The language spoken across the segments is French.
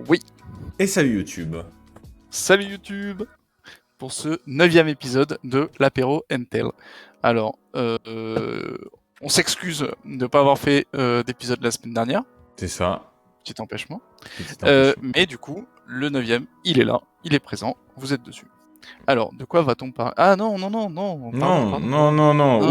Oui, Et salut YouTube. salut YouTube pour ce 9e épisode de l'apéro Intel. Alors, on s'excuse de ne pas avoir fait d'épisode la semaine dernière, C'est ça, petit empêchement. petit empêchement. Mais du coup, le 9e, il est là, il est présent, vous êtes dessus. Alors, de quoi va-t-on parler? Ah non, pardon.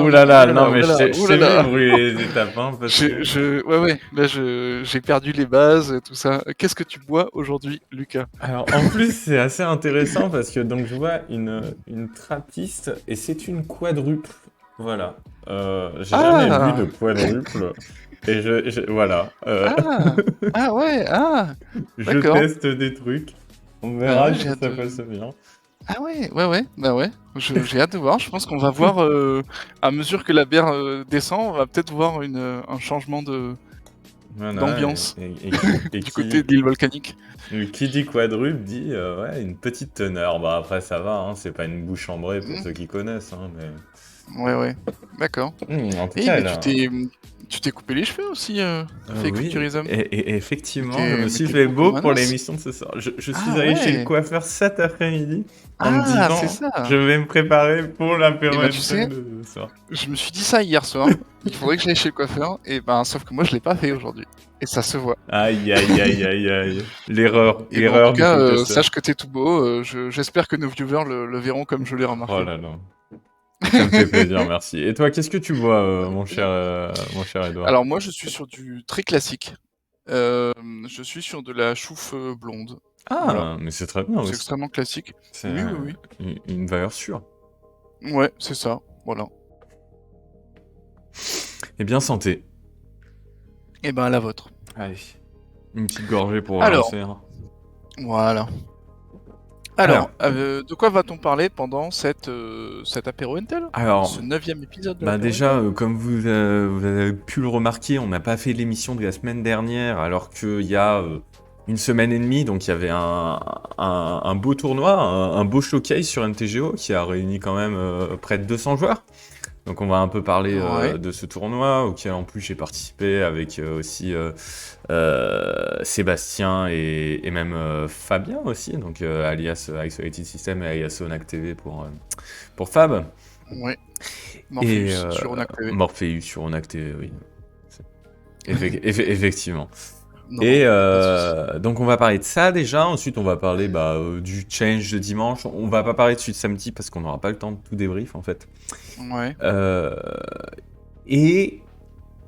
Ouh là là, non mais je Oh t'ai là vu là. brûler les étapes, hein, parce que... Ouais, là j'ai perdu les bases, tout ça. Qu'est-ce que tu bois aujourd'hui, Lucas? Alors en plus c'est assez intéressant parce que donc je vois une trappiste et c'est une quadruple, voilà. J'ai jamais bu de Ah! quadruple et voilà. Ah! Ah ouais, ah! Je D'accord. teste des trucs, on Bah verra ouais, si j'ai hâte ça de... passe bien. Ah ouais, bah ouais. J'ai hâte de voir. Je pense qu'on va voir, à mesure que la bière descend, on va peut-être voir un changement Voilà, d'ambiance et du côté de l'île volcanique. qui dit quadruple dit ouais, une petite teneur. Bah après ça va, hein, c'est pas une bouche chambrée pour Hmm, ceux qui connaissent, hein, mais... ouais, d'accord. En tout Et cas, mais là, tu t'es coupé les cheveux aussi, fait oui, Culturism. et effectivement, je me Mais suis t'es fait beau comme beau un pour os. l'émission de ce soir. Je suis Ah allé chez le ouais. coiffeur cet après-midi en me Ah, c'est disant, je ça. vais me préparer pour Et l'apéro ben tu sais, Intel de ce soir. je me suis dit ça hier soir. Il faudrait que j'aille chez le coiffeur. Et ben, sauf que moi, je l'ai pas fait aujourd'hui. Et ça se voit. Aïe, aïe, aïe, aïe, aïe. Et ben, en tout L'erreur du cas, professeur. sache que t'es tout beau. J'espère que nos viewers le verront comme je l'ai Oh remarqué. là là. Ça me fait plaisir, merci. Et toi, qu'est-ce que tu bois, mon cher Edouard? Alors moi, je suis sur du très classique. Euh, je suis sur de la chouffe blonde. Voilà. Ah, mais c'est très bien C'est aussi. extrêmement classique. C'est Oui. une valeur sûre. Ouais, c'est ça. Voilà. Eh bien, santé. Et ben, à la vôtre. Allez, une petite gorgée pour Alors, relancer, hein. voilà. Alors, Alors, de quoi va-t-on parler pendant cet apéro Intel? alors, Ce 9e épisode de bah l'apéro déjà, Intel? comme vous avez pu le remarquer, on n'a pas fait l'émission de la semaine dernière, alors qu'il y a une semaine et demie, donc il y avait un beau tournoi, un beau showcase sur MTGO qui a réuni quand même près de 200 joueurs. Donc on va un peu parler Ouais. de ce tournoi, auquel en plus j'ai participé avec aussi Sébastien et même Fabien aussi, donc alias Isolated System et alias Sonac TV pour Fab. Ouais. Et Morpheus sur Onac TV. Morpheus sur Onac TV, oui. Effectivement. Non, Et pas de soucis. donc on va parler de ça déjà, ensuite on va parler du change de dimanche, on va pas parler de suite samedi parce qu'on n'aura pas le temps de tout débrief en fait. Ouais. Euh, et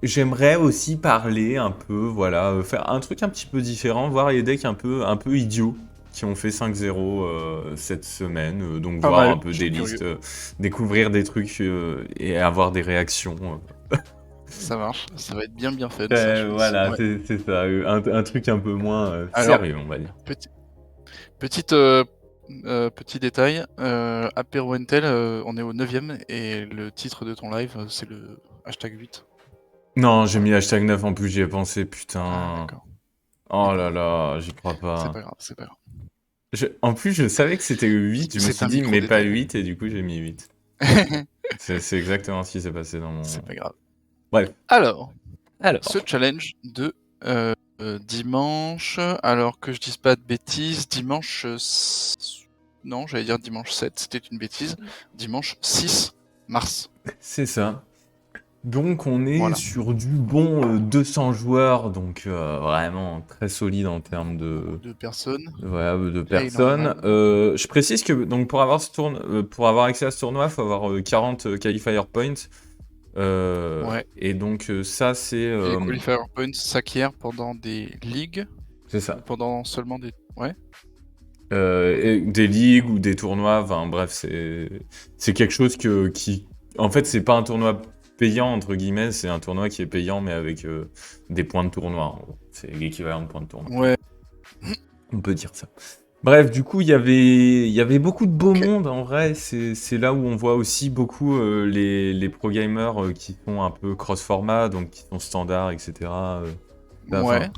j'aimerais aussi parler un peu, voilà, faire un truc un petit peu différent, voir les decks un peu idiots qui ont fait 5-0 cette semaine, donc Pas voir mal, un peu je des suis curieux. listes, découvrir des trucs et avoir des réactions. Ça marche, ça va être bien fun ça, je pense. Voilà, Ouais. c'est ça, un truc un peu moins Alors, sérieux, on va dire. petit, petit détail, apéro Intel, on est au 9e et le titre de ton live, c'est le hashtag 8. Non, j'ai Voilà. mis hashtag 9 en plus, j'y ai pensé, Ah, putain. d'accord. Eh Oh là ben, là, j'y crois c'est pas. pas grave, c'est pas grave. En plus, je savais que c'était le 8, je me C'est suis un dit, mais pas micro-détail. 8, et du coup, j'ai mis 8. C'est exactement ce qui s'est passé dans mon... C'est pas grave. Bref. Alors, ce Alors. challenge de dimanche, alors que je dise pas de bêtises, dimanche... non, j'allais dire dimanche 7, c'était une bêtise. Dimanche 6 mars. C'est ça. Donc, on est Voilà. sur du bon 200 joueurs, donc vraiment très solide en termes Deux personnes. voilà, de Pas personnes. énormément. Je précise que donc, pour avoir accès à ce tournoi, il faut avoir 40 qualifier points. Ouais. Et donc, ça, c'est... Et Qualifier Points s'acquiert pendant des ligues, c'est ça. pendant seulement des... Ouais. Et des ligues ou des tournois, enfin bref, c'est quelque chose qui... En fait, c'est pas un tournoi payant, entre guillemets, c'est un tournoi qui est payant, mais avec des points de tournoi, en gros. C'est l'équivalent de points de tournoi. Ouais. On peut dire ça. Bref, du coup, il y avait beaucoup de beau Ok. monde, en vrai. C'est là où on voit aussi beaucoup les pro-gamers qui sont un peu cross-format, donc qui sont standards, etc. Enfin, Ouais.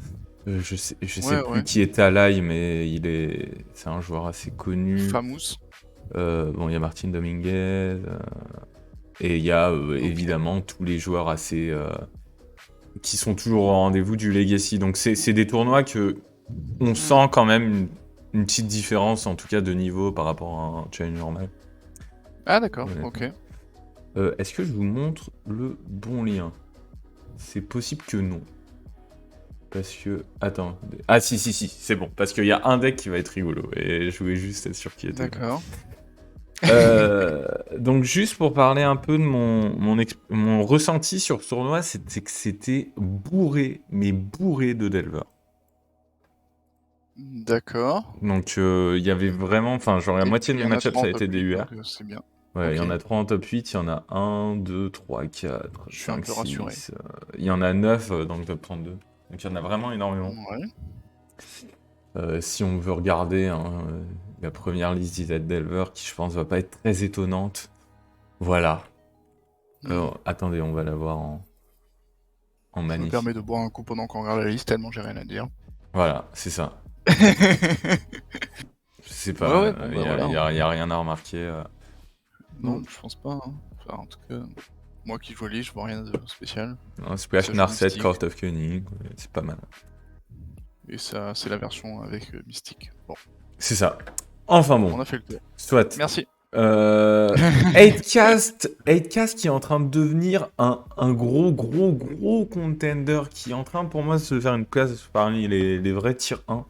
je sais plus Ouais. qui est Talai, mais c'est un joueur assez connu. Famous. Bon, il y a Martin Dominguez, et il y a Ok. évidemment tous les joueurs assez qui sont toujours au rendez-vous du Legacy. Donc c'est des tournois que on sent quand même une petite différence, en tout cas de niveau par rapport à un challenge normal. Ah d'accord, Honnêtement. ok. Est-ce que je vous montre le bon lien? C'est possible que non. Parce que... Attends. Ah si, c'est bon. Parce qu'il y a un deck qui va être rigolo. Et je voulais juste être sûr qu'il était là. D'accord. Donc juste pour parler un peu de mon ressenti sur ce tournoi, c'est que c'était bourré, mais bourré de Delver. D'accord. Donc il y avait vraiment... Enfin, genre la Et moitié de il y mes en a match-ups, 3 ça en a top été des 8, UR. donc c'est bien. Ouais, il y en Ok. a 3 en top 8, il y en a 1, 2, 3, 4, Je suis un 5, peu rassuré. 6... il y en a 9 dans le top 32. Donc il y en a vraiment énormément. Ouais. Si on veut regarder la première liste d'Isaac Delver, qui je pense va pas être très étonnante. Voilà. Attendez, on va la voir en Je me magnifique. permets de boire un coup pendant qu'on regarde la liste, tellement j'ai rien à dire. Voilà, c'est ça. Je sais Ouais, pas, ouais, bon, bah voilà. y a rien à remarquer. Non, je pense pas. Hein. Enfin, en tout cas, moi qui joue liste, je vois rien de spécial. Splash, Ça joue Narset, Mystique. Court of Cunning, c'est pas mal. Et ça, c'est la version avec Mystique. Bon, C'est ça. Enfin bon, on a fait le tour. soit. Merci. 8cast qui est en train de devenir un gros contender, qui est en train pour moi de se faire une place parmi les vrais tier 1.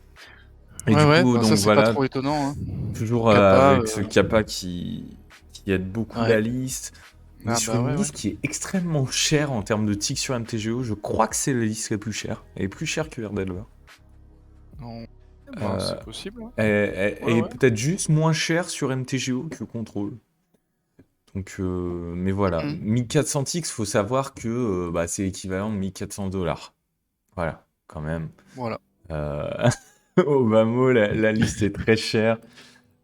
Et du coup, bah, donc ça c'est voilà, pas trop étonnant. Hein. toujours Kappa, avec ce Kappa qui aide beaucoup ouais. la liste. On est Ah sur bah une ouais, liste qui est extrêmement chère en termes de tics sur MTGO. Je crois que c'est la liste la plus chère. Elle est plus chère que Verdelver. Non. Bah, c'est possible. Hein. Elle est peut-être juste moins chère sur MTGO que Control. Donc, mais voilà. 1400X, faut savoir que c'est équivalent de 1400$. Voilà, quand même. Voilà. Au bas mot, la liste est très chère.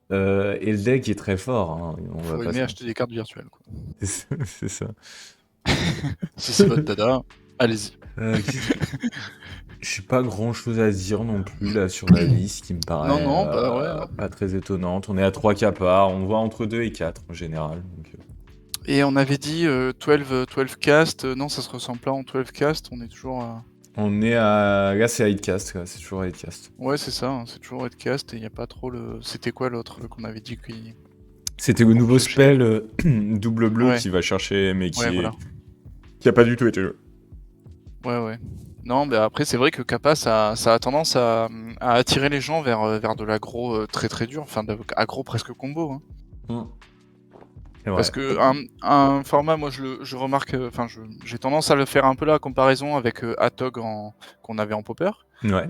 Et le deck est très fort. Hein. Faut aimer acheter des cartes virtuelles. Quoi. C'est ça. Si c'est votre dada, allez-y. J'ai pas grand chose à dire non plus là sur la liste qui me paraît bah ouais. pas très étonnante. On est à 3 capas, on voit entre 2 et 4 en général. Donc, Et on avait dit 12 cast, non ça se ressemble pas en 12 cast, on est toujours à... on est à... Là c'est 8cast, c'est toujours 8cast. Ouais c'est ça, hein, c'est toujours 8 cast et il n'y a pas trop le... C'était quoi l'autre qu'on avait dit qui... C'était le nouveau spell double bleu qui va chercher mais qui a pas du tout été joué. Ouais. Non, mais après, c'est vrai que Kappa, ça a tendance à attirer les gens vers de l'aggro très très dur, enfin, aggro presque combo. Hein. Parce que un format, moi, je remarque, enfin, j'ai tendance à le faire un peu la comparaison avec Atog qu'on avait en Popper. Ouais.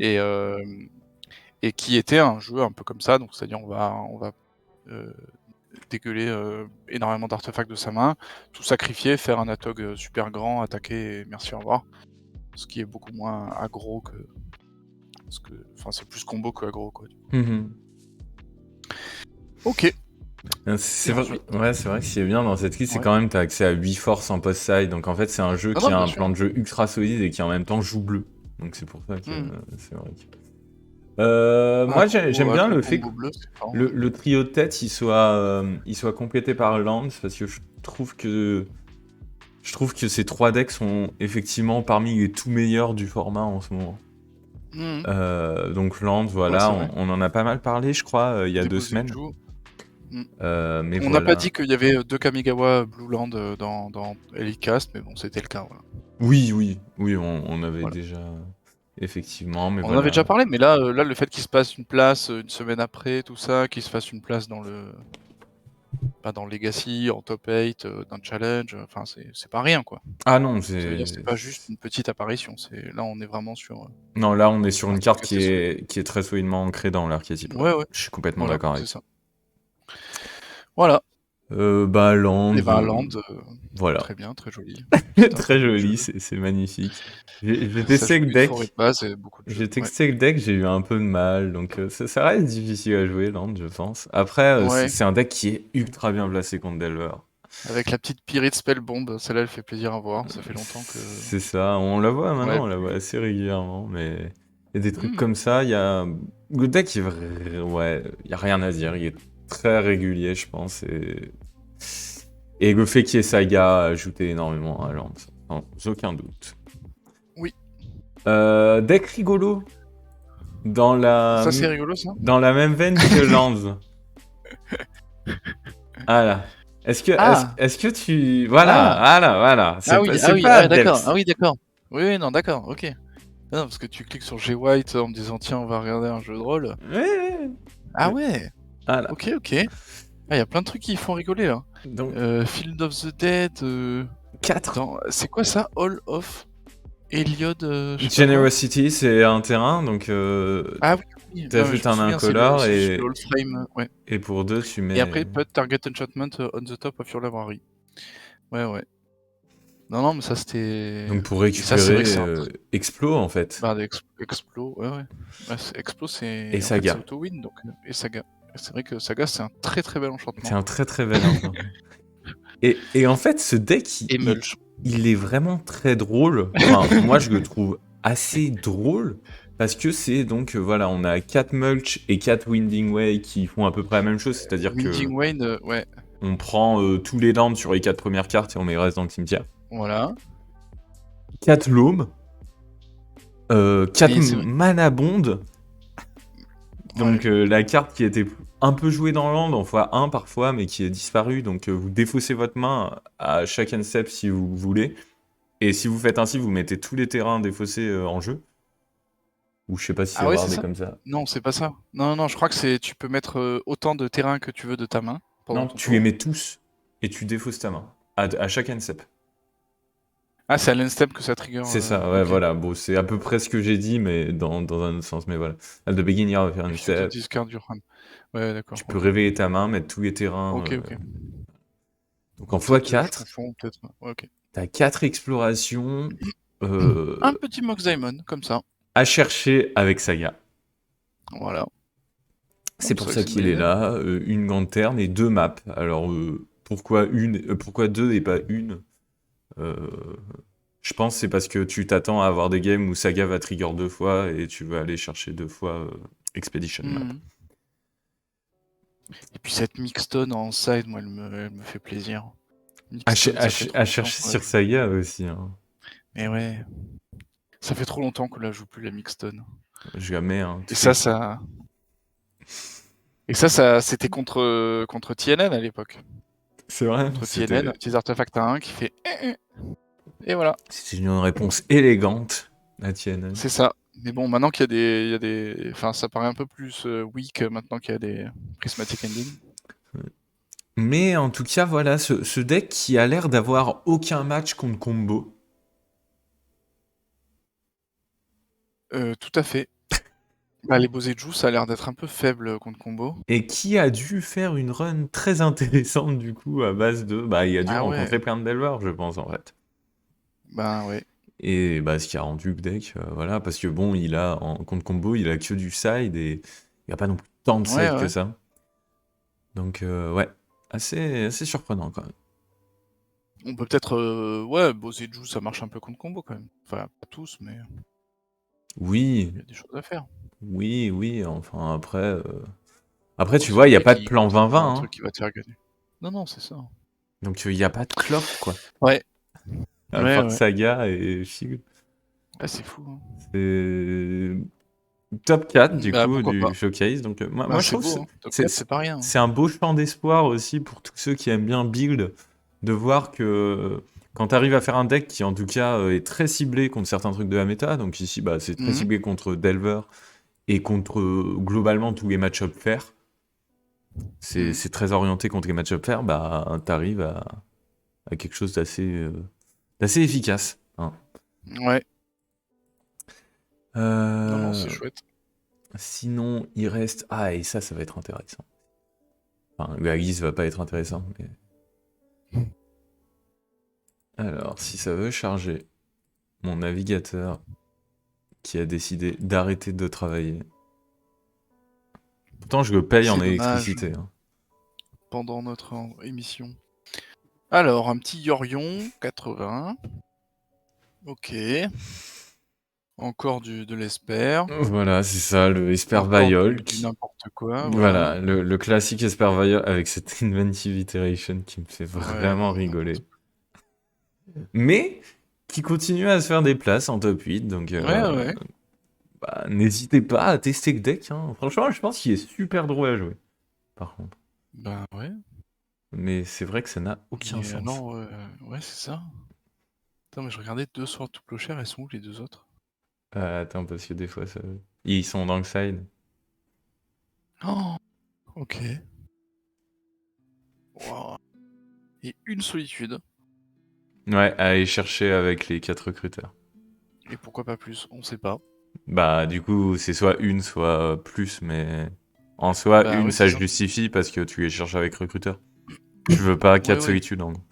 Et qui était un jeu un peu comme ça, donc c'est-à-dire on va dégueuler énormément d'artefacts de sa main, tout sacrifier, faire un Atog super grand, attaquer et merci, au revoir. Ce qui est beaucoup moins aggro que... Enfin, c'est plus combo que aggro, quoi. Ok. C'est vrai que ce qui est bien dans cette liste, c'est quand même tu as accès à 8 forces en post-side. Donc en fait, c'est un jeu qui a un plan de jeu ultra solide et qui en même temps joue bleu. Donc c'est pour ça que c'est vrai que... moi, j'aime bien le fait que le trio de tête il soit complété par Lands, parce que je trouve que ces 3 decks sont effectivement parmi les tout meilleurs du format en ce moment. Donc Lands, voilà, on en a pas mal parlé, je crois, il y a 2 semaines. Mais on n'a pas dit qu'il y avait 2 Kamigawa Blue Land dans Elitecast, mais bon, c'était le cas. Voilà. Oui, on avait déjà... Effectivement, mais on en avait déjà parlé, mais là, le fait qu'il se passe une place une semaine après, tout ça, qu'il se fasse une place dans le... Pas dans Legacy, en top 8, dans le challenge, enfin c'est pas rien quoi. Ah non, c'est pas juste une petite apparition, là on est vraiment sur... Non, là on est sur une carte qui est très solidement ancrée dans l'archétype. Ouais. Je suis complètement d'accord avec ça. Voilà. Land. Et Land, voilà. très bien, très joli. Très joli, c'est magnifique. J'ai testé le deck. Le deck, j'ai eu un peu de mal, donc ça reste difficile à jouer, Land, je pense. Après, c'est un deck qui est ultra bien placé contre Delver. Avec la petite Pirate Spellbomb, celle-là elle fait plaisir à voir, ça fait longtemps que... C'est ça, on la voit maintenant, on la voit assez régulièrement, mais il y a des trucs comme ça, il y a... Le deck, il y a rien à dire, il est très régulier, je pense, et le fait qu'il y ait Saga a ajouté énormément à Land, sans aucun doute. Oui. Deck rigolo. Dans la... Ça, c'est rigolo, ça. Dans la même veine que Lands. Voilà. Est-ce que tu... Voilà, voilà. Ah oui, C'est pas d'accord. Adepts. Ah oui, d'accord. Oui, non, d'accord, ok. Non, parce que tu cliques sur G White en me disant tiens, on va regarder un jeu de rôle. Ouais. Ah ouais. Voilà. Ok. Ah, y a plein de trucs qui font rigoler là. Donc, Field of the Dead. 4. C'est quoi ça? All of Eliod, je sais pas quoi. Generosity, c'est un terrain, donc Ah oui. t'ajoutes Je me un souviens, c'est incolore le All Frame. Ouais. et pour 2, tu mets... Et après, put target enchantment on the top of your library. Ouais. Non, mais ça c'était. Donc pour Et ça, c'est vrai récupérer que c'est Explo, en fait. bah, Explo, ouais. Explo, c'est. Et En fait, c'est Saga. auto-win, donc. Et Saga. C'est vrai que Saga, c'est un très très bel enchantement. C'est un très très bel enchantement. Et en fait, ce deck, Et Mulch. il est vraiment très drôle. Enfin, moi, je le trouve assez drôle. Parce que c'est donc, voilà, on a 4 Mulch et 4 Winding Way qui font à peu près la même chose. C'est-à-dire que Winding Wayne, ouais. on prend tous les lands sur les 4 premières cartes et on les reste dans le cimetière. Voilà. 4 Loam. 4 Mais c'est vrai. Mana Bond. Donc la carte qui était un peu jouée dans le land, en x1 parfois, mais qui est disparue. Donc vous défaussez votre main à chaque end step si vous voulez. Et si vous faites ainsi, vous mettez tous les terrains défaussés en jeu. Ou je sais pas si c'est Ah ouais, c'est wordé ça? comme ça. Non, c'est pas ça. Non, je crois que tu peux mettre autant de terrain que tu veux de ta main pendant Non, ton tu les tour. mets tous et tu défausses ta main à chaque end step. Ah, c'est à l'end-step que ça trigger. C'est ça, ouais, ok. voilà. Bon, c'est à peu près ce que j'ai dit, mais dans un autre sens. Mais voilà. At the beginning of your end If you do step, discard your hand. Ouais, d'accord. tu peux Ok. révéler ta main, mettre tous les terrains. Ok. Donc en Peut-être je x4, confonds, peut-être. Ouais, ok. t'as 4 explorations Un petit Mox Diamond, comme ça. à chercher avec Saga. Voilà. C'est Bon, pour vrai ça que c'est une bonne qu'il est idée. là, une lanterne et 2 maps. Alors pourquoi pourquoi 2 et pas une? Euh, je pense que c'est parce que tu t'attends à avoir des games où Saga va trigger 2 fois et tu vas aller chercher 2 fois Expedition Map. Mhm. Et puis cette Mixstone en side, moi, elle me fait plaisir. Mixstone, ça fait trop À longtemps chercher qu'on la sur joue. Saga aussi. Hein. Mais ouais, ça fait trop longtemps qu'on la joue plus, la Mixstone. Jamais. Hein. Et ça... Et ça, c'était contre TNN à l'époque. C'est vrai. Contre TNN, un petit artefact à 1 qui fait... Et voilà. C'était une réponse élégante, la tienne. C'est ça. Mais bon, maintenant qu'il y a des... Enfin, ça paraît un peu plus weak maintenant qu'il y a des prismatic ending. Mais en tout cas, voilà, ce deck qui a l'air d'avoir aucun match contre combo. Tout à fait. Bah, les Boseiju, ça a l'air d'être un peu faible contre combo. Et qui a dû faire une run très intéressante, du coup, à base de... Bah, il a dû rencontrer plein de delvers, je pense, en fait. Bah, ouais. Et bah, ce qui a rendu le deck, voilà, parce que bon, il a, en contre combo, il a que du side, et il n'y a pas non plus tant de side que ça. Donc, ouais, assez surprenant, quand même. On peut peut-être... ouais, Boseiju, ça marche un peu contre combo, quand même. Enfin, pas tous, mais... Oui. Il y a des choses à faire. Oui, enfin, après... Après, tu vois, il n'y a pas de plan 20-20. Un truc qui va te faire gagner. Non, c'est ça. Donc, il n'y a pas de clock, quoi. Ouais. À part Saga et Shield. Ah, c'est fou. Hein. C'est top 4, du coup, du showcase. Donc, moi je trouve beau, hein. Top 4, c'est pas rien. Hein. C'est un beau champ d'espoir aussi pour tous ceux qui aiment bien build, de voir que quand tu arrives à faire un deck qui, en tout cas, est très ciblé contre certains trucs de la méta, donc ici, bah, c'est très ciblé contre Delver et contre, globalement, tous les match-up fair. C'est très orienté contre les match-up fair, bah, t'arrives à quelque chose d'assez efficace. Hein. Ouais. Non, non, c'est chouette. Sinon, il reste... Ah, et ça va être intéressant. Enfin, la liste va pas être intéressant, mais... Alors, si ça veut charger mon navigateur qui a décidé d'arrêter de travailler... Pourtant, je le paye en électricité. Hein. Pendant notre émission. Alors, un petit Yorion, 80. Ok. Encore de l'Esper. Voilà, c'est ça, le Esper Viol. Du n'importe quoi. Voilà, le classique Esper Viol avec cette Inventive Iteration qui me fait vraiment rigoler. Mais qui continue à se faire des places en top 8, donc bah, n'hésitez pas à tester le deck. Hein. Franchement, je pense qu'il est super drôle à jouer, par contre. Bah ouais. Mais c'est vrai que ça n'a aucun sens. Non, ouais, c'est ça. Attends, mais je regardais 2 Sword to Plowshare, elles sont où les 2 autres? Attends, parce que des fois, ils sont dans le side. Oh, ok. Wow. Et une solitude. Ouais, à aller chercher avec les 4 recruteurs. Et pourquoi pas plus? On sait pas. Bah, du coup, c'est soit une, soit plus, mais en soi, Bah une, ouais, c'est ça ça. justifie parce que tu les cherches avec recruteur. Tu veux pas Ouais, 4 ouais. solitudes, en gros.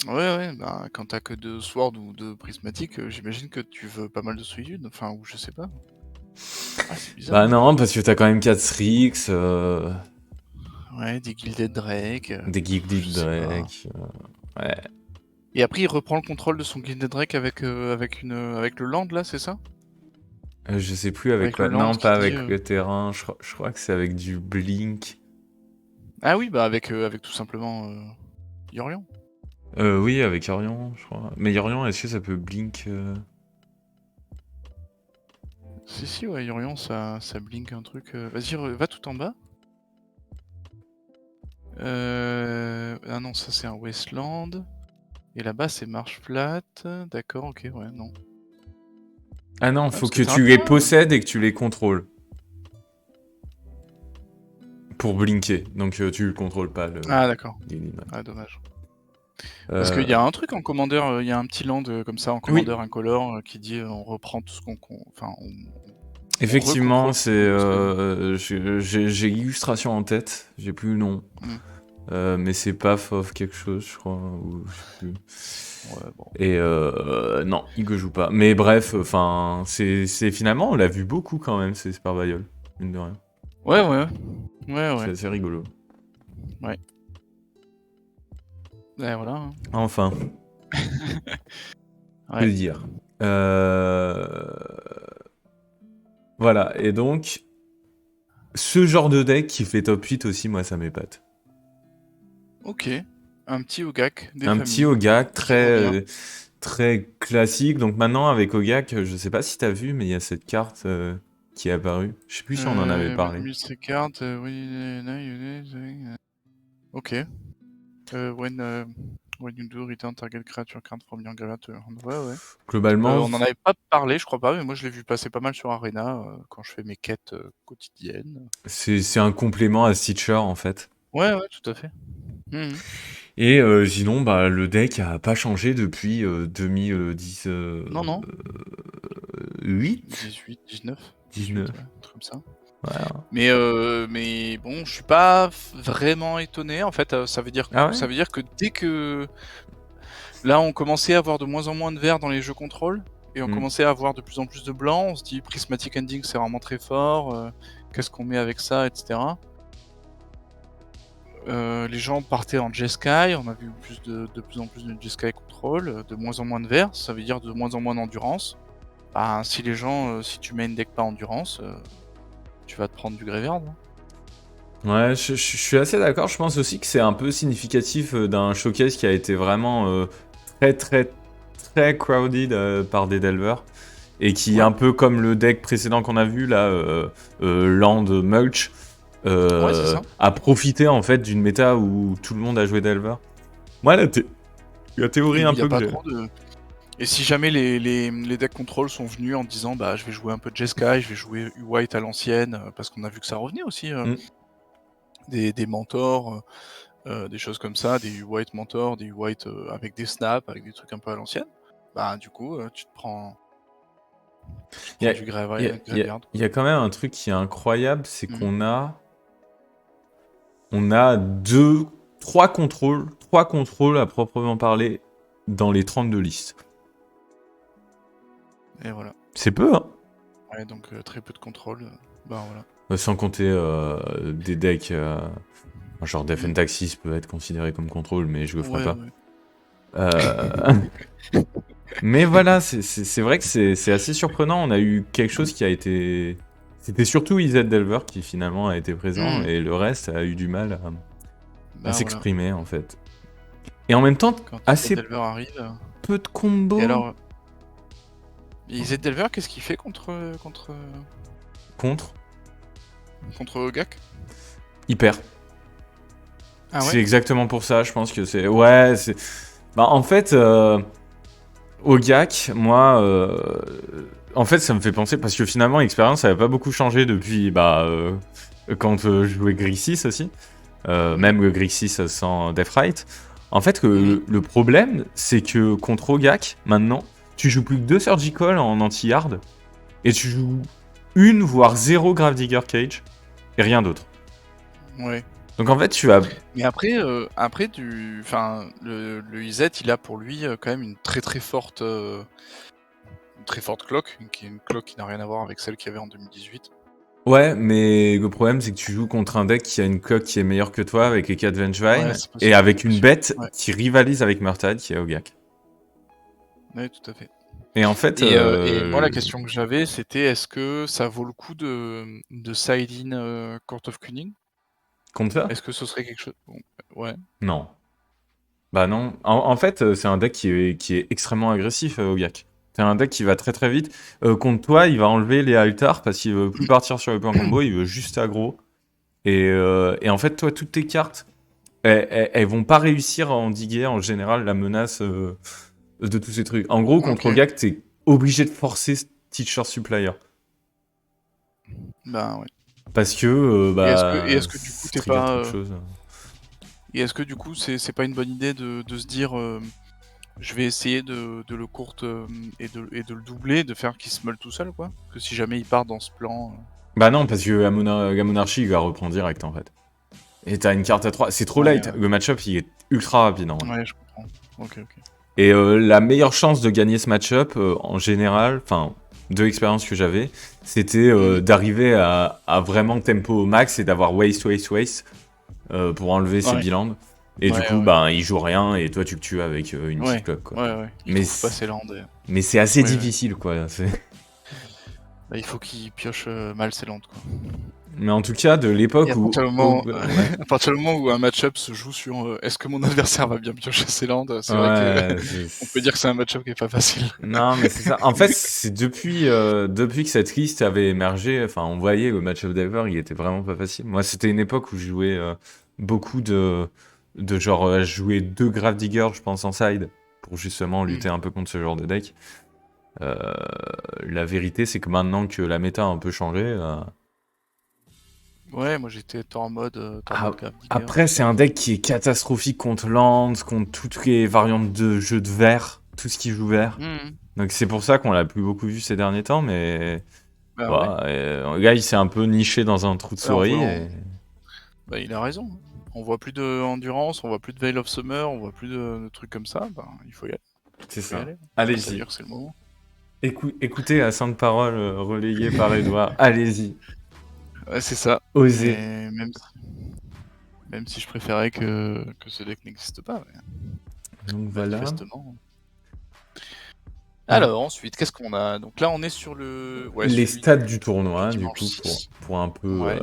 Ouais, bah quand t'as que 2 Sword ou 2 prismatiques, j'imagine que tu veux pas mal de solitude. Enfin, ou je sais pas. Ah, c'est bizarre, Bah hein. non, parce que t'as quand même 4 Strix, Ouais, des Gilded Drake, des je Gilded sais pas. Drake. Ouais. Et après, il reprend le contrôle de son Gilded Drake avec, avec le land, là, c'est ça? Je sais plus avec Avec le quoi. land Non, qui pas dit... avec le terrain. Je crois que c'est avec du Blink. Ah oui, bah avec tout simplement Yorion. Oui, avec Yorion, je crois. Mais Yorion, est-ce que ça peut Blink Si, ouais, Yorion, ça blink un truc. Vas-y, va tout en bas. Ah non, ça c'est un Wasteland. Et là-bas, c'est marche plate. D'accord, ok, ouais, non. Ah non, Ouais, faut parce que que t'as un tu les peu... possèdes et que tu les contrôles. Pour blinker. Donc tu le contrôles pas, le Ah d'accord. Gilded Drake. Ah, dommage. Parce qu'il y Euh, a un truc en commandeur, il y a un petit land comme ça en Oui, commandeur incolore qui dit on reprend tout ce enfin, on effectivement, recontrôle tout c'est. ce qu'on possède. J'ai l'illustration en tête, j'ai plus le nom. Hmm. Mais c'est PAF of quelque chose, je crois, ou je sais plus. Ouais, bon. Et non, il ne joue pas. Mais bref, enfin, c'est finalement, on l'a vu beaucoup quand même, c'est Super Biol, mine de rien. Ouais, ouais. Ouais, C'est ouais. assez rigolo. Ouais. Ouais, voilà, hein. Enfin, que Ouais. dire. Euh, Voilà, et donc, ce genre de deck qui fait top 8 aussi, moi, ça m'épate. Ok. Un petit Ogak des Un petit familles Ogak qui revient. très classique. Donc maintenant, avec Ogak, je sais pas si t'as vu, mais il y a cette carte qui est apparue. Je sais plus si on en avait parlé. Milstreakard, ok. When you do return target creature card from your graveyard to your hand. Ouais, ouais. Globalement, On en avait pas parlé, je crois pas, mais moi je l'ai vu passer pas mal sur Arena quand je fais mes quêtes quotidiennes. c'est un complément à Stitcher, en fait. Ouais, ouais, tout à fait. Mhm. Et sinon, bah, le deck a pas changé depuis 2010, Non, non. 8, 18, 19, 18, 19. ouais, un truc comme ça. Voilà. Mais bon, je suis pas vraiment étonné. En fait, Ah ça ouais? veut dire que dès que là, on commençait à avoir de moins en moins de vert dans les jeux contrôle, et on Hmm. commençait à avoir de plus en plus de blanc. On se dit Prismatic Ending, c'est vraiment très fort. Qu'est-ce qu'on met avec ça, etc. Les gens partaient en Jeskai, on a vu de plus en plus de Jeskai contrôle, de moins en moins de vert, ça veut dire de moins en moins d'endurance. Bah, si les gens, si tu mets une deck pas endurance, tu vas te prendre du graveyard, hein. Ouais, je suis assez d'accord. Je pense aussi que c'est un peu significatif d'un showcase qui a été vraiment très très très crowded par des delvers et qui, Ouais, un peu comme le deck précédent qu'on a vu là, Land Mulch, ouais, c'est ça. a profité en fait d'une méta où tout le monde a joué delver. Moi, la théorie Et où un il y a peu que pas j'ai. trop de et si jamais les decks control sont venus en disant: «Bah, je vais jouer un peu de Jeskai, je vais jouer White à l'ancienne», parce qu'on a vu que ça revenait aussi, Hmm. des mentors, des choses comme ça, des White mentors, des White, avec des snaps, avec des trucs un peu à l'ancienne. Bah, du coup, tu te Il y prends a, du il graveyard. y a quand même un truc qui est incroyable, c'est Mmh. on a trois contrôles à proprement parler dans les 32 listes. Et voilà. C'est peu, hein. Ouais, donc très peu de contrôle, bah, voilà. Sans compter des decks, genre Death Mmh. and Taxis peut être considéré comme contrôle, mais je le ferai Ouais, pas. ouais. Euh, mais voilà, c'est vrai que c'est assez surprenant. On a eu quelque chose qui a été. C'était surtout IZ Delver qui finalement a été présent, Mmh. et le reste a eu du mal à Bah, voilà. s'exprimer en fait. Et en même temps, Quand Isaac assez Delver arrive, peu de et combos. alors, Et Z Delver, qu'est-ce qu'il fait contre Ogak? Hyper. Ah C'est ouais? exactement pour ça, je pense que c'est... Ouais, c'est... Bah, en fait, Ogak, moi... En fait, ça me fait penser, parce que finalement, l'expérience, ça n'a pas beaucoup changé depuis, quand je jouais Grixis aussi. Même le Grixis sans Deathright. En fait, le problème, c'est que contre Ogak, maintenant, tu joues plus que 2 Surgical en anti-hard, et tu joues une, voire 0 Gravedigger Cage, et rien d'autre. Ouais. Donc en fait, tu as... Mais après, le IZ, il a pour lui quand même une très forte clock, qui est une clock qui n'a rien à voir avec celle qu'il y avait en 2018. Ouais, mais le problème, c'est que tu joues contre un deck qui a une clock qui est meilleure que toi, avec les 4 Vengevine, c'est possible, et avec une possible. bête Ouais. qui rivalise avec Murtad, qui est Ogak. Ouais, tout à fait. Et en fait... Et moi, la question que j'avais, c'était est-ce que ça vaut le coup de side-in Court of Kunning? Contre ça? Est-ce que ce serait quelque chose... Bon, ouais. Non. Bah non. En fait, c'est un deck qui est extrêmement agressif, Ogak. C'est un deck qui va très très vite. Contre toi, il va enlever les altars parce qu'il veut plus partir sur les points combo, il veut juste aggro. Et en fait, toi, toutes tes cartes, elles vont pas réussir à endiguer en général la menace de tous ces trucs. En gros, contre Ok. Ogak, t'es obligé de forcer Teacher Supplier. Bah ouais. Parce que, Et est-ce que du coup, ça t'es trigger trop de pas... choses. Et est-ce que du coup, c'est pas une bonne idée de se dire je vais essayer de le court et de le doubler, de faire qu'il se meule tout seul, quoi? Que si jamais il part dans ce plan... Bah non, parce que la Monarchie, il va reprendre direct, en fait. Et t'as une carte à 3. C'est trop Ouais, light. ouais. Le match-up, il est ultra rapide, en vrai. Ouais, je comprends. Ok. Et la meilleure chance de gagner ce match-up, en général, enfin, de l'expérience que j'avais, c'était d'arriver à vraiment tempo au max et d'avoir waste pour enlever ses Ouais. bilans. Et du coup, il joue rien et toi, tu le tues avec une petite cloque, quoi. Ouais. Il Mais trouve pas ses landes. mais c'est assez Ouais. difficile, quoi. Bah, il faut qu'il pioche mal ses landes, quoi. Mais en tout cas, de Et l'époque à où... partir du moment, Ouais. à partir du moment où un match-up se joue sur est-ce que mon adversaire va bien piocher ses landes, c'est vrai que Ouais, on peut dire que c'est un match-up qui est pas facile. Non, mais c'est ça. En fait, c'est depuis que cette liste avait émergé, enfin, on voyait le match of Diver, il était vraiment pas facile. Moi, c'était une époque où je jouais beaucoup de genre, je jouais 2 Gravedigger, je pense, en side, pour justement lutter un peu contre ce genre de deck. La vérité, c'est que maintenant que la méta a un peu changé, Ouais, moi j'étais en mode Gravedigger. après, c'est un deck qui est catastrophique contre Lands, contre toutes les variantes de jeu de vert, tout ce qui joue vert. Donc c'est pour ça qu'on l'a plus beaucoup vu ces derniers temps, mais Bah ouais. le gars il s'est un peu niché dans un trou de souris. Bah, il a raison. On voit plus de Endurance, on voit plus de Veil of Summer, on voit plus de trucs comme ça. Bah, il faut y aller. C'est ça. Ça Allez-y. veut dire que c'est le moment. Écoutez la sainte parole relayée par Edouard. Allez-y. Ouais, c'est ça. Osez. Et même si je préférais que ce deck n'existe pas. Donc voilà. Manifestement. Alors ensuite, qu'est-ce qu'on a? Donc là, on est sur le. Ouais, Les celui stats du tournoi, du dimanche coup, 6. pour un peu Ouais.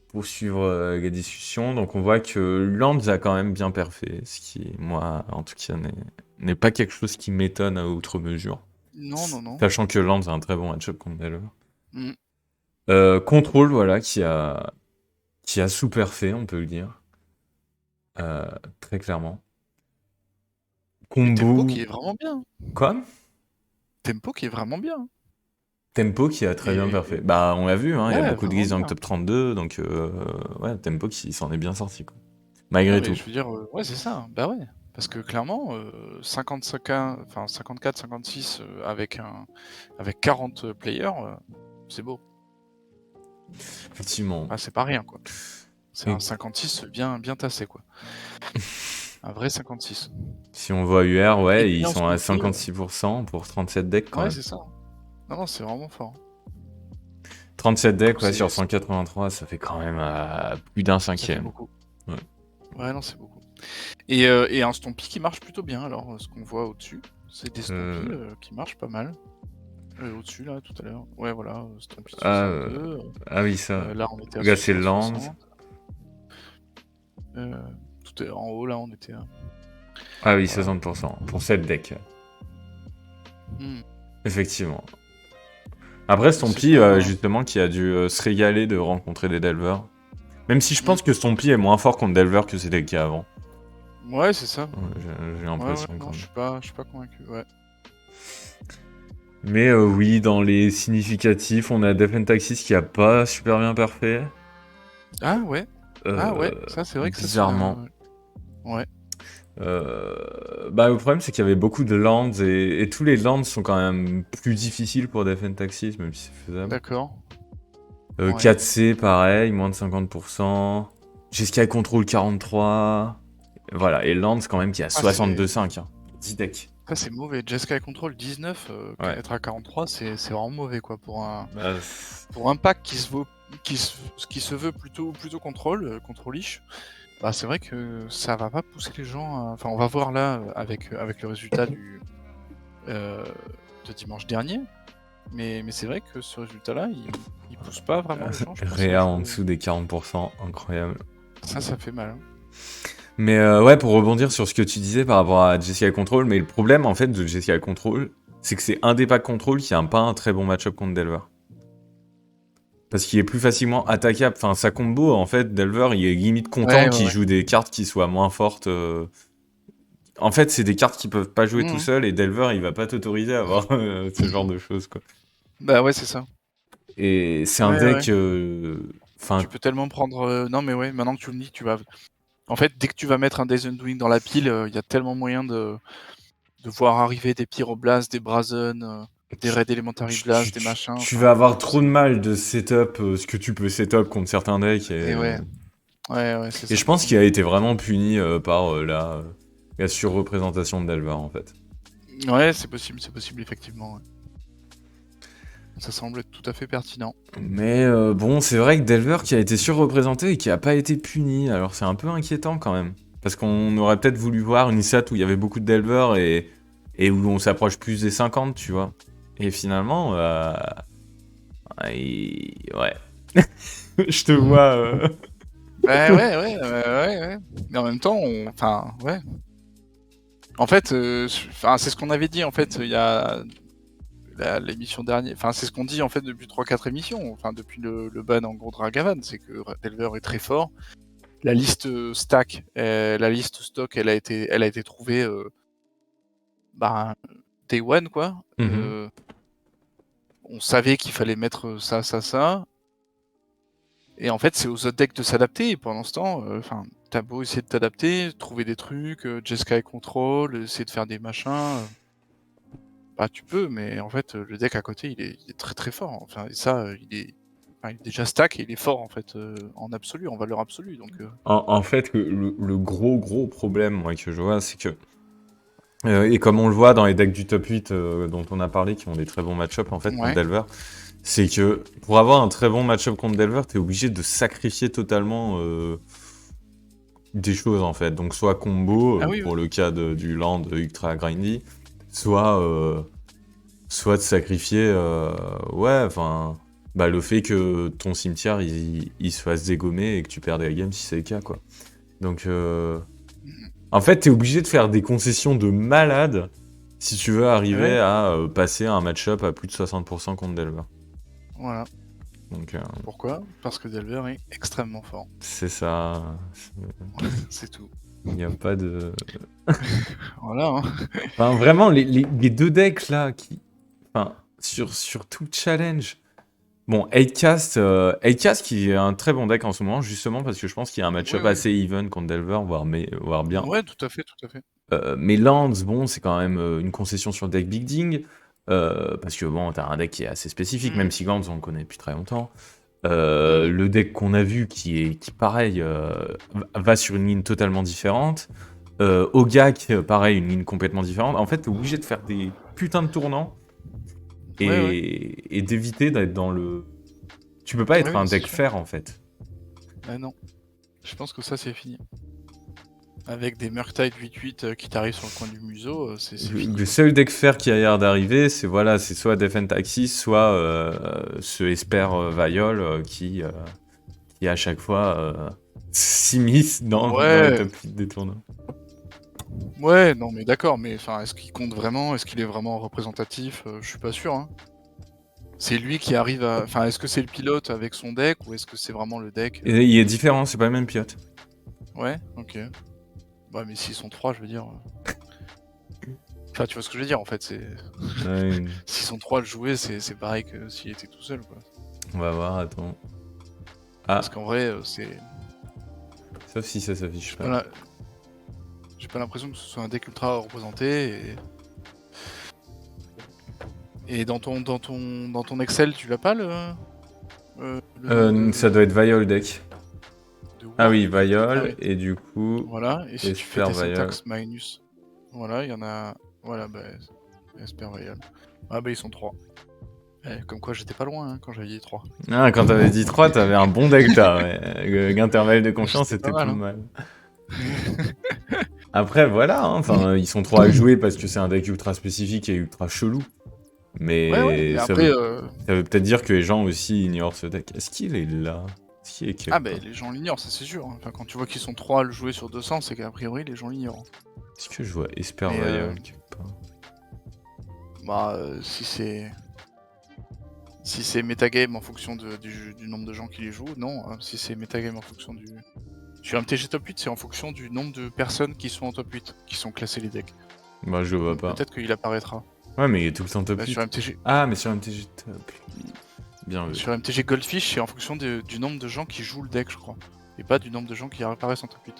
poursuivre les discussions. Donc on voit que Lands a quand même bien perfé, ce qui, moi, en tout cas, n'est pas quelque chose qui m'étonne à outre mesure. Non. Sachant que Lands a un très bon match-up contre Delver. Mm. Control, voilà, qui a sous-perfé, on peut le dire. Très clairement. Et Tempo Combo... qui est vraiment bien. Quoi? Tempo qui est vraiment bien. Tempo qui a très bien perfé. Bah, on l'a vu, hein, il y a Ouais, beaucoup de vraiment guises dans le bien. top 32, donc ouais, Tempo qui s'en est bien sorti, quoi. Malgré tout. Je veux dire, ouais, c'est ça. Bah ouais. Parce que clairement, 54, 56 avec 40 players, c'est beau. Effectivement. Ah, c'est pas rien, quoi. C'est Et un 56 bien tassé, quoi. Un vrai 56. si on voit UR, Et ouais, puis ils on sont se à dit, 56% pour 37 decks, quand ouais, même. c'est ça. Non, c'est vraiment fort. 37 decks, ouais, C'est sur 183, ça fait quand même plus d'un Ça fait cinquième. beaucoup. Ouais. Ouais, non, c'est beaucoup. Et un Stompy qui marche plutôt bien, alors, ce qu'on voit au-dessus, c'est des Stompy qui marchent pas mal. Au-dessus, là, tout à l'heure. Ouais, voilà, Stompy 62. Ah oui, ça. Là, on était à Là, c'est 60, Lands. 60. Tout est en haut, là, on était à... Ah oui, Voilà. 60% pour 7 decks. Effectivement. Après, Stompy, justement, qui a dû se régaler de rencontrer des Delvers. Même si je pense que Stompy est moins fort contre Delver que c'était le cas avant. Ouais, c'est ça. J'ai l'impression. Ouais, non, je suis pas convaincu, ouais. Mais oui, dans les significatifs, on a Def Taxis qui a pas super bien parfait. Ah ouais. Ça c'est vrai que bizarrement. Ça, ouais. Le problème c'est qu'il y avait beaucoup de lands et tous les lands sont quand même plus difficiles pour Def Taxis, même si c'est faisable. D'accord. 4C pareil, moins de 50%. Jeskai Control 43. Voilà, et Lands quand même qui a 62,5. 10 decks. Ça c'est mauvais. Jeskai Control 19, être à 43, c'est vraiment mauvais quoi pour un pack qui se veut plutôt contrôlish. Bah c'est vrai que ça va pas pousser les gens. Enfin on va voir là avec le résultat de dimanche dernier. Mais c'est vrai que ce résultat-là, il pousse pas vraiment les gens. Réa en dessous des 40%, incroyable. Ça fait mal. Hein. Mais ouais, pour rebondir sur ce que tu disais par rapport à Jeskai Control, mais le problème en fait de Jeskai Control, c'est que c'est un des packs Control qui a pas un très bon match-up contre Delver. Parce qu'il est plus facilement attaquable. Enfin, sa combo, en fait, Delver, il est limite content qu'il joue des cartes qui soient moins fortes. En fait, c'est des cartes qui peuvent pas jouer tout seul et Delver, il va pas t'autoriser à avoir ce genre de choses, quoi. Bah ouais, c'est ça. Et c'est un deck... Tu peux tellement prendre... Non, mais ouais, maintenant que tu le dis, tu vas... En fait, dès que tu vas mettre un Days Undoing dans la pile, il y a tellement moyen de voir arriver des Pyroblasts, des Brazen, des Red Elementary Blast, des machins. Tu vas avoir trop de mal de setup ce que tu peux setup contre certains decks. Et ouais, c'est ça. Et je pense qu'il a été vraiment puni par la surreprésentation de Delver, en fait. Ouais, c'est possible, effectivement. Ouais. Ça semble être tout à fait pertinent. Mais bon, c'est vrai que Delver qui a été surreprésenté et qui a pas été puni, alors c'est un peu inquiétant quand même. Parce qu'on aurait peut-être voulu voir une ISAT où il y avait beaucoup de Delver et où on s'approche plus des 50, tu vois. Et finalement, ouais. Je te vois... Ouais. Mais en même temps, enfin, ouais. En fait, c'est ce qu'on avait dit, en fait, il y a... l'émission dernière, enfin c'est ce qu'on dit en fait depuis 3-4 émissions, enfin depuis le ban en gros de Ragavan, c'est que Delver est très fort. La liste stack, la liste stock, elle a été trouvée day one quoi. On savait qu'il fallait mettre ça. Et en fait c'est aux autres decks de s'adapter. Et pendant ce temps, enfin t'as beau essayer de t'adapter, trouver des trucs, Jeskai Control, essayer de faire des machins. Bah tu peux, mais en fait le deck à côté il est très très fort. Enfin et ça il est déjà stack et il est fort en fait en absolu, en valeur absolue. Donc en fait le gros problème moi que je vois c'est que et comme on le voit dans les decks du top 8 dont on a parlé qui ont des très bons match-up en fait contre Delver, c'est que pour avoir un très bon match-up contre Delver, t'es obligé de sacrifier totalement des choses en fait. Donc soit combo pour le cas du land ultra grindy, soit de sacrifier le fait que ton cimetière il se fasse dégommer et que tu perds la game si c'est le cas quoi. Donc en fait t'es obligé de faire des concessions de malade si tu veux arriver à passer un match-up à plus de 60% contre Delver. Voilà. Donc, pourquoi ? Parce que Delver est extrêmement fort. C'est ça. C'est tout. Il n'y a pas de... Voilà. Hein. Enfin, vraiment, les deux decks là, enfin, sur tout challenge. Bon, 8cast qui est un très bon deck en ce moment, justement parce que je pense qu'il y a un match-up assez even contre Delver, voire bien. Ouais, tout à fait. Mais Lands, bon, c'est quand même une concession sur le deck Big Ding. Parce que bon, t'as un deck qui est assez spécifique, même si Lands on le connaît depuis très longtemps. Le deck qu'on a vu qui pareil, va sur une ligne totalement différente. Ogak, pareil, une ligne complètement différente. En fait, t'es obligé de faire des putains de tournants et d'éviter d'être dans le... Tu peux pas être un deck fair, en fait. Non. Je pense que ça, c'est fini. Avec des Murktide 8-8 qui t'arrivent sur le coin du museau, c'est fini. Le seul deck fair qui a l'air d'arriver, c'est soit Defend Taxis, soit ce Esper Viol qui à chaque fois s'immisce dans le top 8 des tournois. Ouais, non, mais d'accord, mais enfin, est-ce qu'il compte vraiment? Est-ce qu'il est vraiment représentatif? Je suis pas sûr, hein. C'est lui qui arrive à enfin, est-ce que c'est le pilote avec son deck ou est-ce que c'est vraiment le deck, Et il est différent, c'est pas le même pilote. Ouais, OK. Bah, mais s'ils sont 3, je veux dire, enfin, tu vois ce que je veux dire, en fait, c'est Ouais, s'ils sont 3 à le jouer, c'est pareil que s'il était tout seul, quoi. on va voir, attends. Parce Ah, qu'en vrai, c'est sauf si ça s'affiche j'ai pas. pas la j'ai pas l'impression que ce soit un deck ultra représenté et dans ton Excel, tu l'as pas le nom Ça doit être Viol deck. de Ah War oui, du coup? Ah Viol, oui, et du coup, voilà, et si tu fais Esper tes Viol. syntaxes minus, voilà, il y en a voilà, bah, Esper Royal. Ah bah, ils sont 3. Comme quoi j'étais pas loin, hein, quand j'avais dit 3. Ah, quand t'avais dit 3, t'avais un bon deck là, ouais. Intervalle de confiance, J'étais c'était pas mal, pas hein. mal. Après, voilà, hein, enfin, ils sont 3 à jouer parce que c'est un deck ultra spécifique et ultra chelou. Ouais, ouais, Mais mais après, ça veut peut-être dire que les gens aussi ignorent ce deck. Est-ce qu'il est là? Est-ce qu'il est ah quelque bah, part? les gens l'ignorent, ça c'est sûr, hein. Enfin, quand tu vois qu'ils sont 3 à le jouer sur 200, c'est qu'a priori les gens l'ignorent. Est-ce que je vois Esper Mais Viol quelque part? bah, si c'est metagame en fonction du nombre de gens qui les jouent, non, hein. Si c'est metagame en fonction du sur MTG Top 8, c'est en fonction du nombre de personnes qui sont en top 8, qui sont classées les decks. Bah, je le vois Donc pas. peut-être qu'il apparaîtra. Ouais, mais il est tout le temps top Bah, 8. sur MTG Ah, mais sur MTG Top 8. Bien vu. sur MTG Goldfish, c'est en fonction du nombre de gens qui jouent le deck, je crois. Et pas du nombre de gens qui apparaissent en top 8.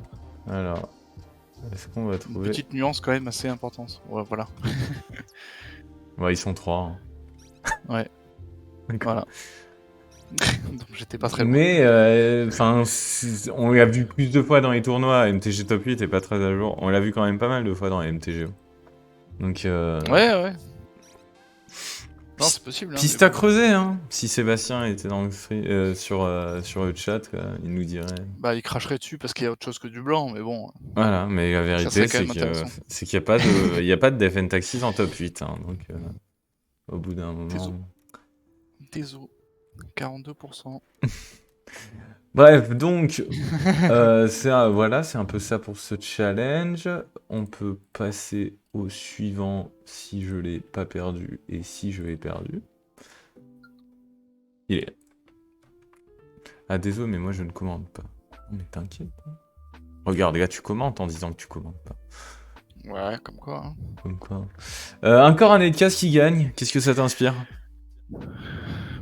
Alors, est-ce qu'on va Une trouver... petite nuance quand même assez importante. Ouais, voilà. Ouais, ils sont 3. Ouais, D'accord. voilà. Donc j'étais pas très loin. Mais, enfin, on l'a vu plus de fois dans les tournois. MTG Top 8 est pas très à jour. On l'a vu quand même pas mal de fois dans les MTG. Donc, Ouais, ouais. Non, c'est possible, hein, mais piste à bon. creuser, hein. Si Sébastien était dans le sur le chat, quoi, il nous dirait. Bah, il cracherait dessus parce qu'il y a autre chose que du blanc, mais bon, Voilà, mais la ça vérité, serait quand c'est même que intéressant. c'est qu'il n'y a pas de, il y a pas de Def and Taxis en top 8, hein, donc au bout d'un Déso. moment. Déso. 42%. Bref, donc voilà, c'est un peu ça pour ce challenge. On peut passer au suivant si je l'ai pas perdu et si je l'ai perdu. Il est là. Ah désolé, mais moi je ne commande pas. Mais t'inquiète. Regarde, là tu commentes en disant que tu commandes pas. Ouais, comme quoi, hein. Comme quoi. Encore un Edcast qui gagne. Qu'est-ce que ça t'inspire?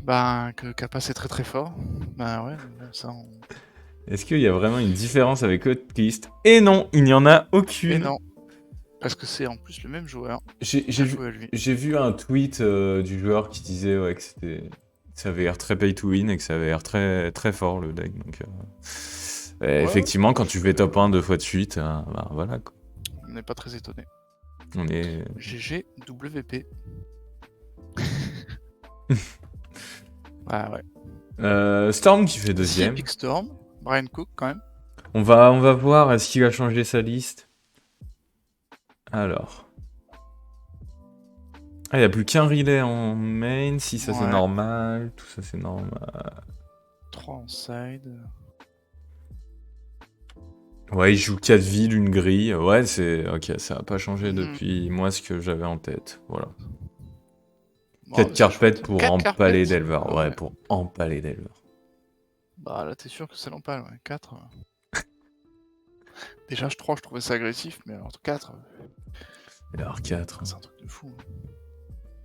Bah, que Kappa c'est très très fort. Bah ouais, mais bon, ça on... Est-ce qu'il y a vraiment une différence avec Hotlist? Et non, il n'y en a Et aucune. non, parce que c'est en plus le même joueur. J'ai Bien vu, joué à lui. j'ai vu un tweet du joueur qui disait ouais, que ça avait l'air très pay to win et que ça avait l'air très, très fort le deck. Donc, Ouais, effectivement, quand ouais, tu fais top 1 deux fois de suite, bah, voilà quoi. on n'est pas très étonné. On est. GGWP. Ah ouais. Storm qui fait The deuxième. Epic Storm, Brian Cook quand même. On va voir est-ce qu'il a changé sa liste. Alors. Ah, il n'y a plus qu'un relais en main. Si ça c'est Ouais. normal. Tout ça c'est normal. 3 en side. Ouais, il joue 4 villes, une grille. Ouais, c'est. Ok, ça n'a pas changé Mhm. depuis moi ce que j'avais en tête. Voilà. Bon, 4 c'est carpettes chouette. pour 4 empaler carpettes. d'éleveur. Ah Ouais, ouais. pour empaler d'éleveur. Bah là t'es sûr que c'est l'empale, ouais. 4. Déjà 3 je trouvais ça agressif, mais alors 4, Alors 4. c'est un truc de fou.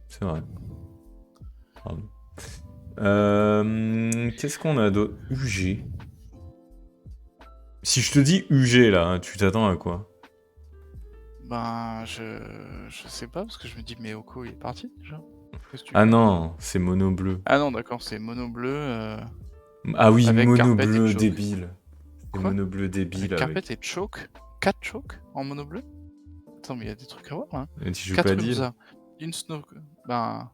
C'est vrai. Pardon. Qu'est-ce qu'on a d'autre? UG. Si je te dis UG là, hein, tu t'attends à quoi? Ben je sais pas parce que je me dis mais Oko il est parti déjà. Qu'est-ce que tu Ah veux? non, c'est mono bleu. Ah non d'accord c'est mono bleu Ah oui, avec mono carpet et bleu choke. débile. C'est Quoi? mono bleu débile Avec carpet avec. et choke? 4 choke en mono bleu? Attends mais il y a des trucs à voir là. Et tu joues 4 pas deal? Urza, une snow. Ben.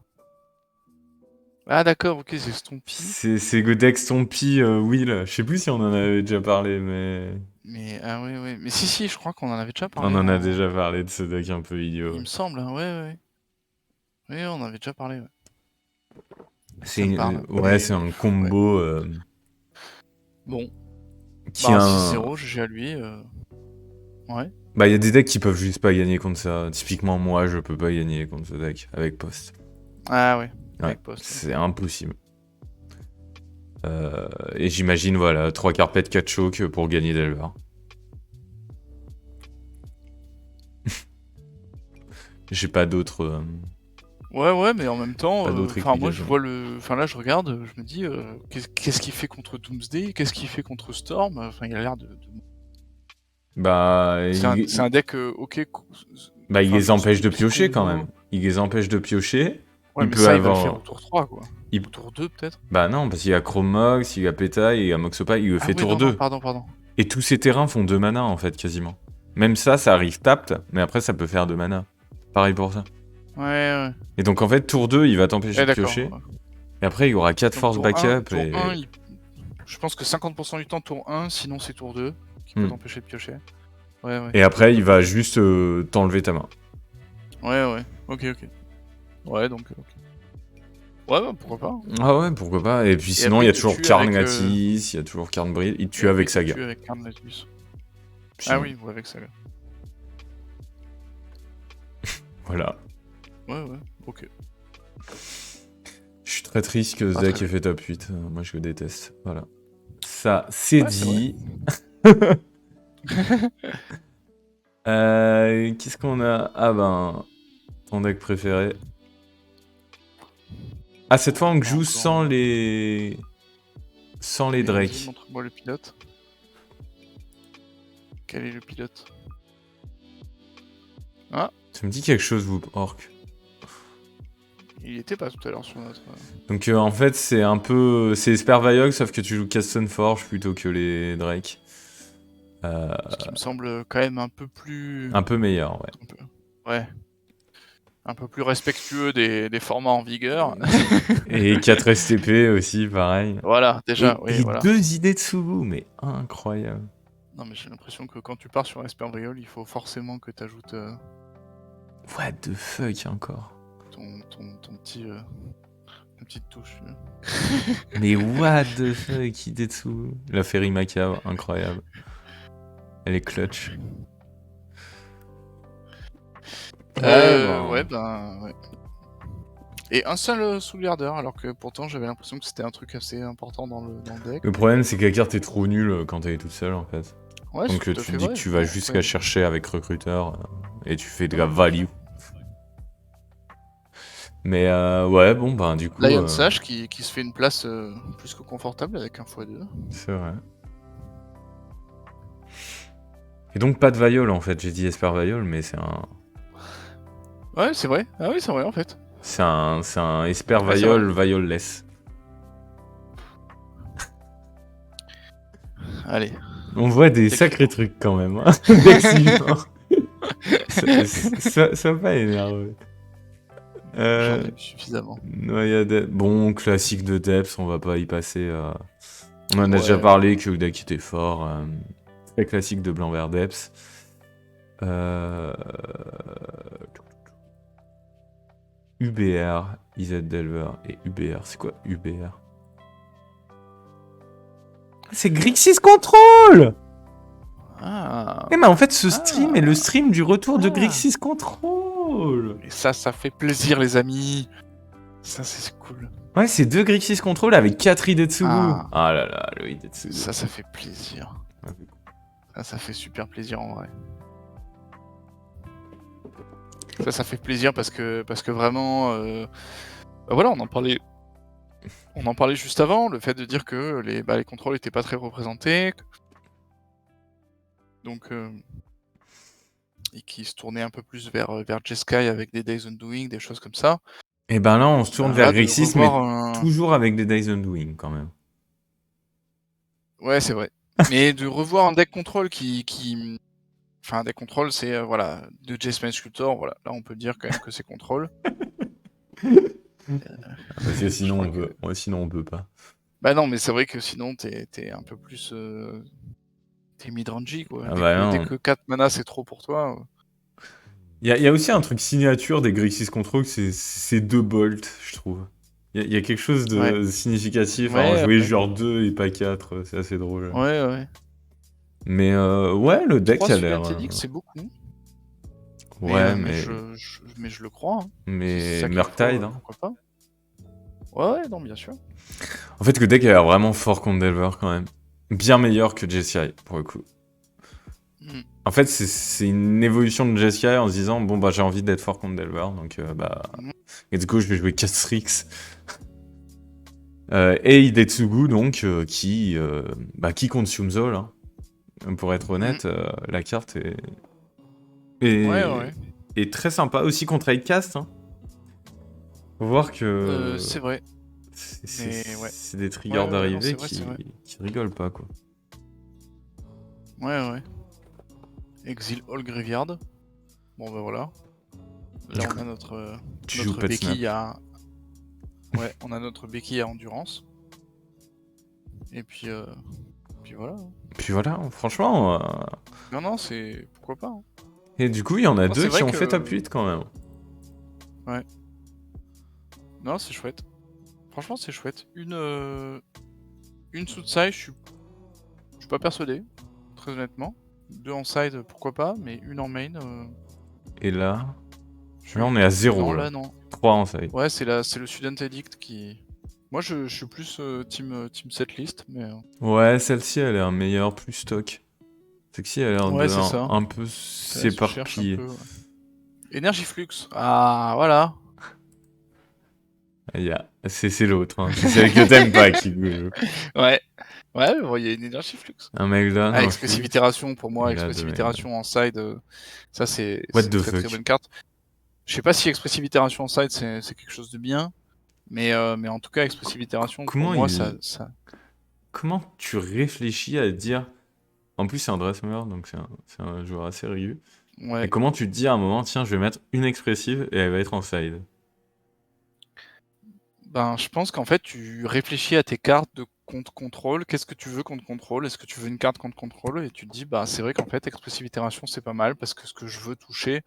Ah d'accord, ok, c'est Stompy. C'est Godex Tompi Will. Je sais plus si on en avait déjà parlé, mais. Mais ah ouais ouais. Mais si je crois qu'on en avait déjà On parlé en a en. déjà parlé de ce deck un peu idiot. Il Ouais. me semble, hein, ouais ouais. Oui, on en avait déjà parlé, ouais. C'est Ça me parle. ouais, Mais c'est un ouais. combo Bon. qui Bah a un. 6-0, GG à lui. Ouais. Bah, il y a des decks qui peuvent juste pas gagner contre ça. Typiquement, moi, je peux pas gagner contre ce deck avec poste. Ah ouais, Ouais, avec poste. c'est impossible. Et j'imagine, voilà, 3 carpets, 4 chocs pour gagner Delver. J'ai pas d'autres... Ouais, mais en même temps, Pas d'autres enfin moi je explications. vois enfin là je regarde, je me dis, qu'est-ce qu'il fait contre Doomsday? Qu'est-ce qu'il fait contre Storm? Enfin il a l'air de... Bah, C'est un deck, ok, bah, il enfin les empêche de petit piocher quand combo. même. Il les empêche de piocher. Ouais Il mais peut ça il va le faire au avoir... tour 3 quoi. il- Au tour 2 peut-être? Bah non, parce qu'il y a Chrome Mox, il y a Peta, il y a Moxopa, il le Ah fait oui tour non, 2. pardon. Et tous ces terrains font 2 mana en fait, quasiment. Même ça arrive tapped, mais après ça peut faire 2 mana. Pareil pour ça. Ouais. Et donc en fait, tour 2, il va t'empêcher Ouais de d'accord. piocher. Et après, il y aura 4 Donc force backup tour et... 1 je pense que 50% du temps tour 1, sinon c'est tour 2 qui peut t'empêcher de piocher. Ouais. Et après, il va juste t'enlever ta main. Ouais. Ok. Ouais donc... Ouais bah pourquoi pas. Ah ouais, pourquoi pas. Et puis Et sinon, après il y a te toujours tue Karn avec... Gratis, il y a toujours Karn Bril. Il te tue et avec il te Saga. tue avec Karn Latus. Sinon, Ah oui, ou avec Saga. voilà. Ouais, ok. Je suis très triste que ce Ah, deck très ait fait top 8. Moi, je le déteste. Voilà. Ça, c'est Ouais, c'est dit. Qu'est-ce qu'on a? Ah ben, ton deck préféré. Ah, cette fois, on joue sans les... Sans les Vas-y, Drake. montre-moi le pilote. Quel est le pilote? Ah, Ça me dit quelque chose, vous, Orc. il était pas tout à l'heure sur notre... Donc en fait, c'est un peu... C'est Esper Viog, sauf que tu joues Caston Forge plutôt que les Drake. Ce qui me semble quand même un peu plus... Un peu meilleur, ouais. Ouais. Un peu plus respectueux des formats en vigueur. Et 4 STP aussi, pareil. Voilà, déjà, Et voilà. 2 idées de Sugu, mais incroyable. Non mais j'ai l'impression que quand tu pars sur Esperbriol, il faut forcément que tu ajoutes What the fuck, encore. ton petit... une petite touche. Mais what the fuck, Hidetsu. La Ferry Macabre, incroyable. Elle est clutch. Ouais. Et un seul Soul Yarder, alors que pourtant j'avais l'impression que c'était un truc assez important dans le deck. Le problème, c'est que la carte est trop nulle quand elle est toute seule, en fait. Ouais, Donc tu te dis que tu vas jusqu'à chercher avec recruteur et tu fais de la value. Mais ouais, bon, ben du coup... Lion Sage qui se fait une place plus que confortable avec un x2. C'est vrai. Et donc pas de Viol en fait, j'ai dit Esper Viol, mais c'est un... Ouais, c'est vrai. Ah oui, c'est vrai en fait. C'est un Esper Viol Violless. Allez. On voit des sacrés trucs quand même. Hein. Sois pas énervé. J'en ai suffisamment. Ouais, bon, classique de Depths, on va pas y passer. On en a déjà parlé que le deck était fort. Très classique de blanc-vert Depths. UBR, IZ Delver et UBR. C'est quoi UBR? C'est Grixis Control! Ah. Mais en fait, ce stream est le stream du retour de Grixis Control! Et ça fait plaisir, les amis! Ça, c'est cool. Ouais, c'est 2 Grixis Control avec 4 Hidetsugu. Ah là là, le Hidetsugu. Ça fait plaisir. Ça fait super plaisir en vrai. Ça fait plaisir parce que vraiment... Bah voilà, on en parlait juste avant, le fait de dire que les contrôles étaient pas très représentés. Donc... et qui se tournait un peu plus vers Jeskai avec des Days Undoing, des choses comme ça. Et ben là, on se tourne vers Grixis, mais toujours avec des Days Undoing quand même. Ouais, c'est vrai. Mais de revoir un deck contrôle qui... Enfin, un deck contrôle, c'est, voilà, de Jaceman Sculptor, voilà. Là, on peut dire quand même que c'est contrôle. Parce que sinon, on peut pas. Bah non, mais c'est vrai que sinon, t'es un peu plus... T'es mid-rangey, quoi. Dès que 4 mana, c'est trop pour toi... Il y a aussi un truc signature des Grixis Control, c'est 2 bolts, je trouve. Il y a quelque chose de significatif. Alors, jouer genre 2 et pas 4, c'est assez drôle. Ouais. Mais ouais, le deck 3 a Student l'air. Elix, c'est beaucoup. Ouais, Mais mais. je le crois. Hein. Si c'est Mais ça qu'il faut, Murktide, hein. pourquoi pas. Ouais, non, bien sûr. En fait, le deck a l'air vraiment fort contre Delver quand même. Bien meilleur que Jeskai, pour le coup. Mm. En fait, c'est une évolution de Jeskai en se disant, bon, bah, j'ai envie d'être fort contre Delver, donc, bah, Mm. let's go, je vais jouer 4 Strix. Et Hidetsugu, donc, qui consume Zol, hein. Pour être Mm. honnête, la carte Ouais, est, ouais. est très sympa aussi contre Sidecast. Hein. Faut voir que C'est vrai. Mais ouais. c'est des triggers Ouais, non, d'arrivée c'est vrai, c'est vrai. qui rigolent pas, quoi. Ouais, ouais. Exile All Graveyard. Bon, bah voilà. Là, on a Tu joues notre Pet Snap. béquille à... Ouais, on a notre béquille à endurance. Et puis voilà. Puis voilà, franchement. Non, c'est... Pourquoi pas. Hein. Et du coup, il y en a Non, deux c'est qui vrai ont fait top que... 8 quand même. Ouais. Non, c'est chouette. Franchement, c'est chouette. Une sous side, je suis pas persuadé, très honnêtement. 2 en side, pourquoi pas, mais une en main, Et là, je là on suis... est à 0 Non, là. là, non. 3 en side. Ouais, c'est le Student Edict qui... Moi, je suis plus team setlist, mais... Ouais, celle-ci, elle est un meilleur plus stock. Celle-ci, elle a l'air Ouais, de c'est ça. un peu Ça se cherche un s'éparpiller. peu, ouais. Energy Flux. Ah, voilà. C'est l'autre, hein. C'est celle que t'aimes pas qui joue. Ouais. Ouais, mais bon, il y a une Energy Flux. Un Megalon, Ah, un Expressive flux. Itération, pour moi, Et là, deux Expressive Megalon. Itération en side, ça, c'est What une the très très fuck? bonne carte. Je sais pas si Expressive Itération en side, c'est quelque chose de bien. Mais en tout cas, Expressive Itération, pour Comment moi, il... Comment tu réfléchis à dire... En plus, c'est un Dressmer, donc c'est un joueur assez régulier. Et Ouais. comment tu te dis à un moment, tiens, je vais mettre une expressive et elle va être en side? Ben, je pense qu'en fait, tu réfléchis à tes cartes de contre contrôle. Qu'est-ce que tu veux contre contrôle? Est-ce que tu veux une carte contre contrôle? Et tu te dis, bah, c'est vrai qu'en fait, Expressive Itération, c'est pas mal parce que ce que je veux toucher,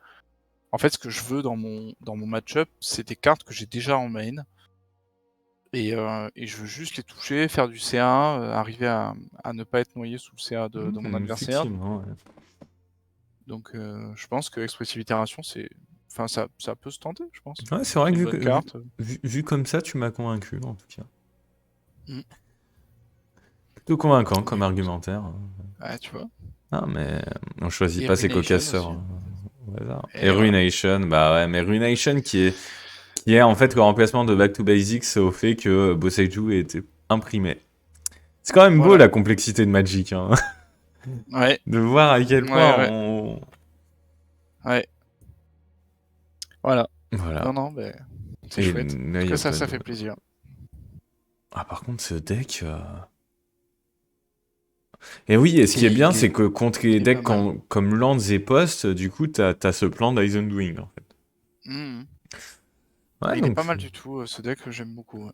en fait, ce que je veux dans mon match-up, c'est des cartes que j'ai déjà en main. Et je veux juste les toucher, faire du CA, arriver à ne pas être noyé sous le CA de mon adversaire. Effectivement, ouais. Donc, je pense que Expressive Itération, c'est. Enfin, ça peut se tenter, je pense. Ouais, c'est vrai C'est que une bonne carte. vu comme ça, tu m'as convaincu, en tout cas. Mm. Plutôt convaincant Mais comme écoute, argumentaire. ah, tu vois. Ah, mais on choisit Et pas ses Ruination cocasseurs. aussi. Au hasard. Et Et voilà. Ruination, bah ouais, mais Ruination qui est en fait le remplacement de Back to Basics au fait que Boseiju ait été imprimé. C'est quand même beau Voilà. la complexité de Magic, hein. Ouais. De voir à quel point Ouais. on... Ouais. Voilà. Voilà. Non, ben, c'est Et chouette. En là, tout il y cas, a pas ça de... fait plaisir. Ah, par contre, ce deck... Et oui, et ce qui est bien, c'est que contre les Il est pas decks mal. comme Lands et Post, du coup, t'as ce plan d'Eisenwing, en fait. Mhm. Ouais, Il est donc... pas mal du tout, ce deck, j'aime beaucoup. Ouais.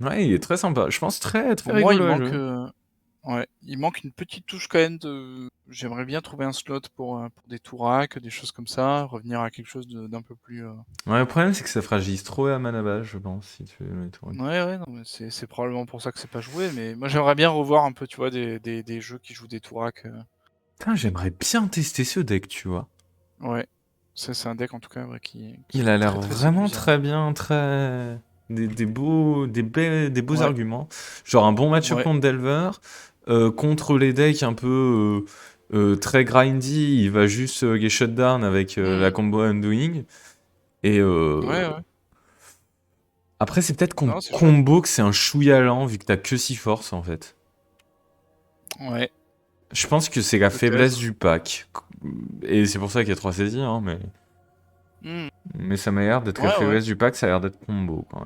Ouais, il est très sympa. Je pense très, très Pour moi, rigolo à jouer. ouais, il manque une petite touche quand même de. J'aimerais bien trouver un slot pour des Tourak, des choses comme ça, revenir à quelque chose d'un peu plus. Ouais, le problème, c'est que ça fragilise trop la mana base, je pense, si tu veux mettre... Ouais, non, mais c'est probablement pour ça que c'est pas joué, mais moi j'aimerais bien revoir un peu, tu vois, des jeux qui jouent des Tourak. Putain, j'aimerais bien tester ce deck, tu vois. Ouais, ça c'est un deck en tout cas ouais, qui Il est a l'air très très vraiment séduisant. très bien, très... des beaux Ouais, arguments. Genre un bon match-up ouais. contre Delver. Contre les decks un peu très grindy, il va juste les shutdown avec la Mhm. combo Undoing. Et Ouais. après, c'est peut-être contre Non, c'est chouette. combo que c'est un chouïa lent, vu que t'as que 6 forces en fait. Ouais, Je pense que c'est la faiblesse peut-être. du pack. Et c'est pour ça qu'il y a 3 saisies, hein, Mhm. mais ça m'a l'air d'être la Ouais. faiblesse du pack, ça a l'air d'être combo quand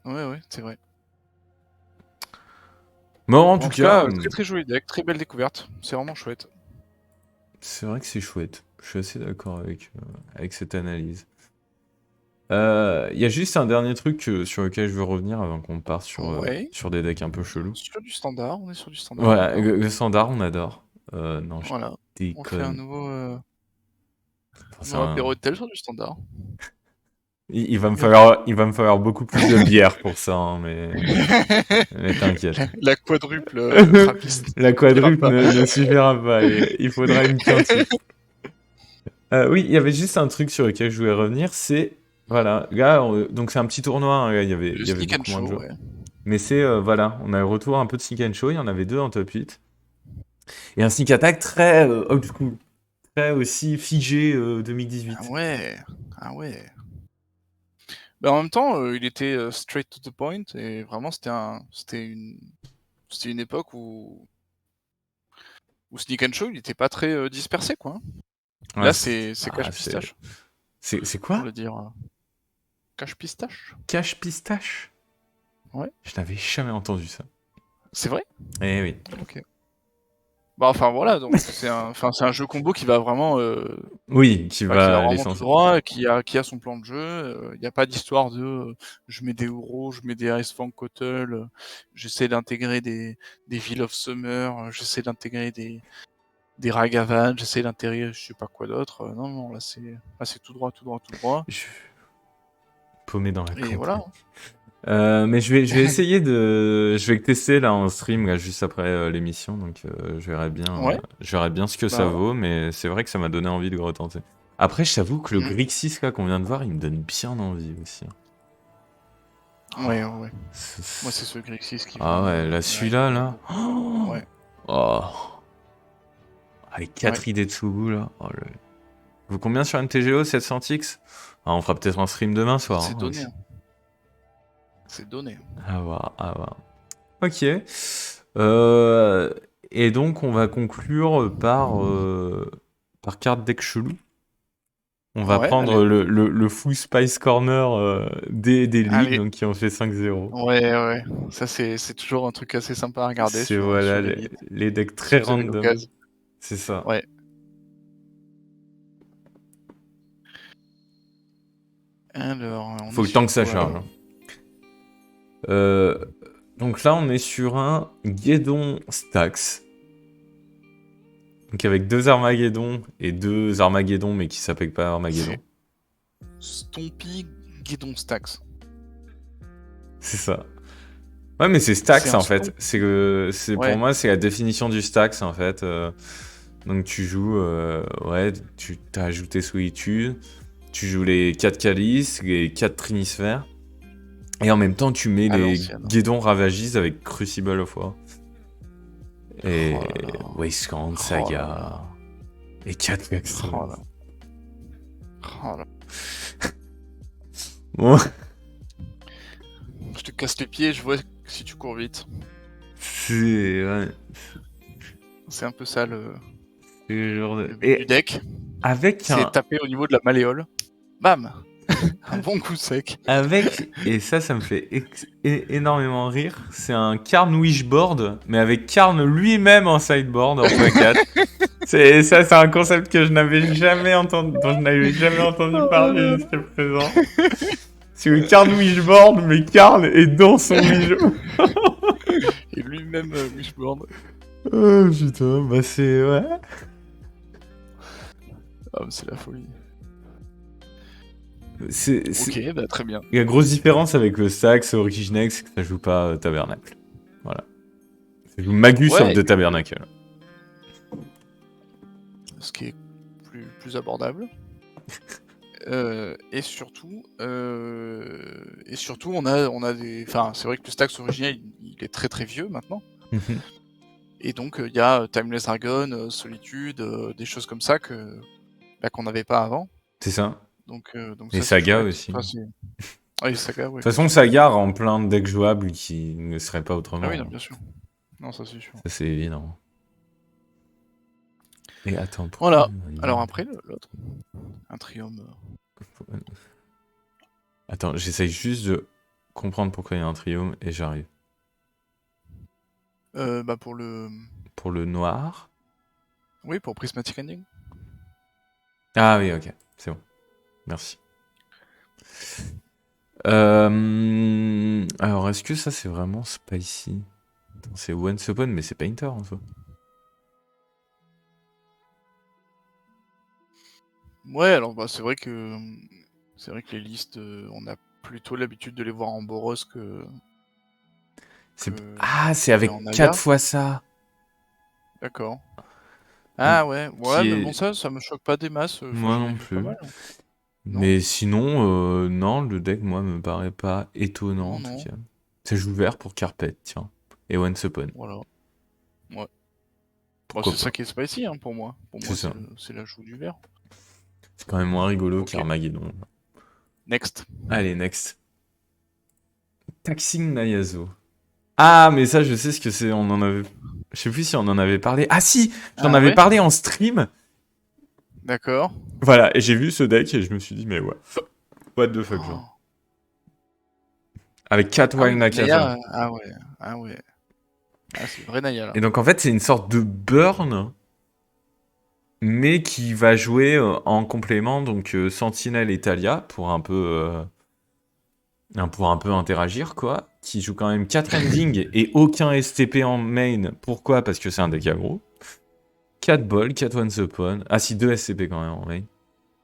même. Ouais, c'est vrai. Bon, en En tout tout cas, cas, très très joli deck, très belle découverte. C'est vraiment chouette. c'est vrai que c'est chouette. Je suis assez d'accord avec cette analyse. Il y a juste un dernier truc sur lequel je veux revenir avant qu'on parte Ouais. sur des decks un peu chelous. Sur du standard, on est sur du standard Voilà, encore. le standard, on adore. Non, je Voilà. On fait un déconne. nouveau, Enfin, c'est nouveau apéro un... de tel sur du standard. Il va me falloir beaucoup plus de bière pour ça, hein, mais t'inquiète. La quadruple trappiste. La quadruple pas. ne suffira pas. Il faudra une quintuple. Oui, il y avait juste un truc sur lequel je voulais revenir, c'est voilà, là, donc c'est un petit tournoi, hein, là, il y avait Le Sneak and beaucoup moins de Show, joueurs. ouais. Mais c'est voilà, on a le retour un peu de Sneak and Show, il y en avait 2 en top 8. Et un Sneak Attack très old school, très aussi figé 2018. Ah ouais. Ah ouais. Bah, en même temps, il était straight to the point et vraiment c'était une époque où Sneak and Show il était pas très dispersé quoi. Ouais, Là c'est cache pistache c'est pour quoi? le dire. Cache pistache. Cache pistache? Ouais. Je n'avais jamais entendu ça. C'est vrai? Eh oui. Ok. Bah enfin voilà donc c'est un jeu combo qui va vraiment Oui, qui qui va va à vraiment tout l'essentiel. droit, qui a son plan de jeu. Il n'y a pas d'histoire de je mets des euros, je mets des Ice Fang Kotl, j'essaie d'intégrer des Veil of Summer, j'essaie d'intégrer des Ragavan, j'essaie d'intégrer je sais pas quoi d'autre. Non, là c'est tout droit, tout droit, tout droit. Je... Paumé dans la Et campagne. voilà. Mais je vais essayer je vais tester là en stream là, juste après l'émission, donc Ouais, je verrai bien ce que ça bah vaut, mais c'est vrai que ça m'a donné envie de retenter. Après, je t'avoue que le ouais. Grixis là qu'on vient de voir, il me donne bien envie aussi. Ouais. Oh, Moi c'est ce Grixis qui ah vraiment ouais, là celui-là là. Ouais, Oh, avec ouais. 4 idées de Sugu là. Oh, Vous combien sur MTGO 700x? Ah, on fera peut-être un stream demain soir. C'est Hein, donné. aussi. C'est donné. À voir, à voir. Ok. Euh, et donc, on va conclure par carte deck chelou. On va Ouais, prendre allez. le full Spice Corner des ligues, Allez. donc qui ont fait 5-0. Ouais. Ça c'est toujours un truc assez sympa à regarder C'est sur voilà Elite les decks si très vous avez random. l'occasion. C'est ça. Ouais. Alors, on Faut est le temps sur que ça quoi charge. là? Hein. Donc là, on est sur un Guédon Stax. Donc avec 2 Armageddon et 2 Armageddon, mais qui s'appellent pas Armageddon. C'est Stompy Guidon Stax. C'est ça. Ouais, mais c'est C'est Stax un en fait. Stomp. Pour Ouais. moi, c'est la définition du Stax en fait. Donc tu joues, ouais, tu t'as ajouté Solitude, tu joues les 4 Calices, les 4 Trinisphères, et en même temps tu mets À les l'ancienne. Guédons Ravagis avec Crucible of War. Et Oh là là. Wasteland Oh là Saga. là. Et 4 Oh là. Oh là. Bon, Je te casse les pieds, je vois si tu cours vite. ouais, C'est un peu ça le genre le but du deck. avec C'est taper au niveau de la malléole. Bam. Un bon coup sec. et ça me fait énormément rire, c'est un Karn Wishboard, mais avec Karn lui-même en sideboard en x4. C'est un concept que je n'avais jamais entendu, dont je n'avais jamais entendu parler jusqu'à présent. C'est le Karn Wishboard, mais Karn est dans son Wishboard. Et lui-même Wishboard. Oh putain, bah c'est... ouais. Ah, c'est la folie. C'est... Ok, bah très bien. La grosse différence avec le Stax Originex, c'est que ça joue pas Tabernacle. Voilà. Ça joue Magus Ouais, of the Tabernacle. ce qui est plus abordable. Et surtout, on a des. Enfin, c'est vrai que le Stax original, il est très très vieux maintenant. Et donc, il y a Timeless Dragon, Solitude, des choses comme ça qu'on n'avait pas avant. C'est ça. Donc Et ça, c'est Saga chouette. aussi. Enfin, ah, et Saga, ouais. De toute façon, Saga rend plein de decks jouables qui ne seraient pas autrement. Ah oui, non, bien sûr. Non, ça c'est sûr. Ça, c'est évident. Et attends, Voilà. Alors après, l'autre. Un Triome. Attends, j'essaye juste de comprendre pourquoi il y a un triome et j'arrive. Bah pour le... Pour le noir. Oui, pour Prismatic Ending. Ah oui, ok. C'est bon. Merci. Alors, est-ce que ça, c'est vraiment spicy? Attends, c'est Once Upon, mais c'est Painter en soi. Ouais, alors bah c'est vrai que C'est vrai que les listes, on a plutôt l'habitude de les voir en Boros que c'est avec en 4 Aya. fois ça. D'accord. Donc, Ah ouais, qui mais bon, est... ça me choque pas des masses. Enfin, Moi j'en ai non vu pas plus. mal, hein. Non? Mais sinon, non, le deck, moi, me paraît pas étonnant, en tout Non. cas. C'est joue vert pour Carpet, tiens. Et Once Upon. Voilà. Ouais. Bon, Pourquoi c'est ça pas. qui est spicy, hein, pour moi. Pour C'est moi, ça. c'est l'ajout du vert. C'est quand même moins rigolo Ok. qu'Armageddon. Next. Allez, next. Taxing Nayazo. Ah, mais ça, je sais ce que c'est. On en avait... Je sais plus si on en avait parlé. Ah si, j'en Ah avais ouais? parlé en stream. D'accord. Voilà, et j'ai vu ce deck et je me suis dit, mais ouais. What the fuck, genre. Oh. Avec 4 Ah oui, Wild donc Nakata. Naya. Ah ouais. Ah ouais. Ah, c'est vrai Naya, là. Et donc, en fait, c'est une sorte de burn, mais qui va jouer en complément, donc Sentinelle et Talia, pour un peu interagir, quoi. Qui joue quand même 4 endings et aucun STP en main. Pourquoi? Parce que c'est un deck aggro. 4 balls, 4 Once Upon. Ah si, 2 SCP quand même en main.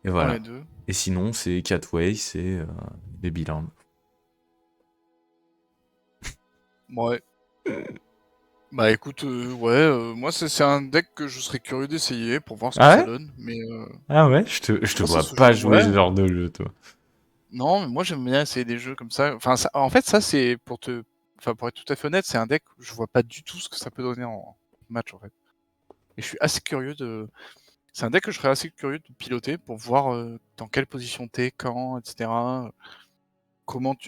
Et Ouais, voilà. 2. Et sinon, c'est 4 ways, c'est des bilans. Ouais. Bah écoute, ouais, moi c'est un deck que je serais curieux d'essayer pour voir ce que Ah ça ouais? donne, mais Ah ouais? Je te moi ça vois se pas joue, jouer ouais. ce genre de jeu, toi. Non, mais moi j'aime bien essayer des jeux comme ça. Enfin, en fait, ça c'est enfin pour être tout à fait honnête, c'est un deck où je vois pas du tout ce que ça peut donner en match en fait. Et je suis assez curieux de. C'est un deck que je serais assez curieux de piloter pour voir dans quelle position t'es, quand, etc.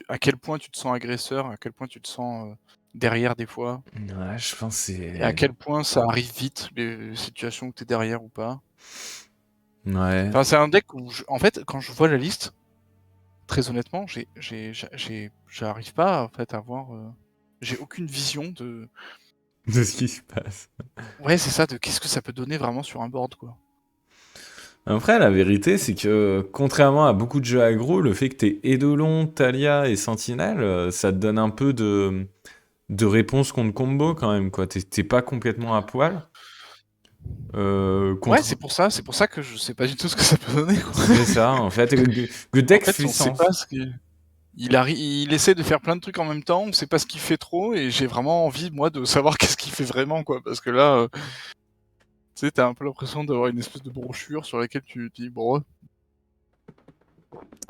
À quel point tu te sens agresseur, à quel point tu te sens derrière des fois. Ouais, je pense que Et à c'est... quel point ça arrive vite, les situations où t'es derrière ou pas. Ouais. Enfin, c'est un deck où, en fait, quand je vois la liste, très honnêtement, j'arrive pas en fait à voir. J'ai aucune vision de. De ce qui se passe. Ouais, c'est ça, de qu'est-ce que ça peut donner vraiment sur un board, quoi. Après, la vérité, c'est que contrairement à beaucoup de jeux aggro, le fait que t'aies Eidolon, Talia et Sentinelle, ça te donne un peu de réponse contre combo quand même, quoi. T'es pas complètement à poil. Ouais, Contre... c'est pour ça que je sais pas du tout ce que ça peut donner, quoi. C'est ça, en fait. Le En deck fait, fait on sait sens. pas ce qu'il. Il essaie de faire plein de trucs en même temps, on sait pas ce qu'il fait trop, et j'ai vraiment envie, moi, de savoir qu'est-ce qu'il fait vraiment, quoi. Parce que là, tu sais, t'as un peu l'impression d'avoir une espèce de brochure sur laquelle tu te dis, bon,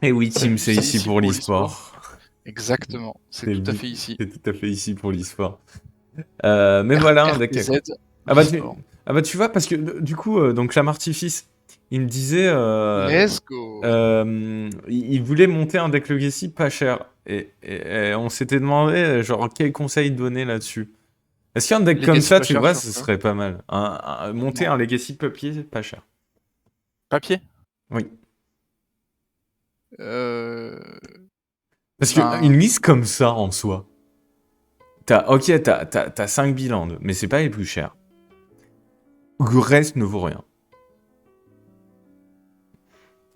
Et oui, Tim, c'est c'est ici ici pour pour l'e-sport. l'e-sport. Exactement, c'est C'est tout à le fait ici. c'est tout à fait ici pour l'e-sport. Mais voilà, un deck. RPZ, Ah bah, tu... l'e-sport. ah bah tu vois, parce que du coup, donc Artifice, il me disait, Let's go. il voulait monter un deck Legacy pas cher. Et on s'était demandé, genre, quel conseil donner là-dessus. Est-ce qu'un deck comme Legacy ça, pas tu cher vois, sur ce quoi? serait pas mal. Monter Non. un Legacy papier pas cher. Papier? Oui. Euh... Parce qu'une Enfin, liste comme ça, en soi, t'as 5 bilans, mais c'est pas les plus chers. Le reste ne vaut rien.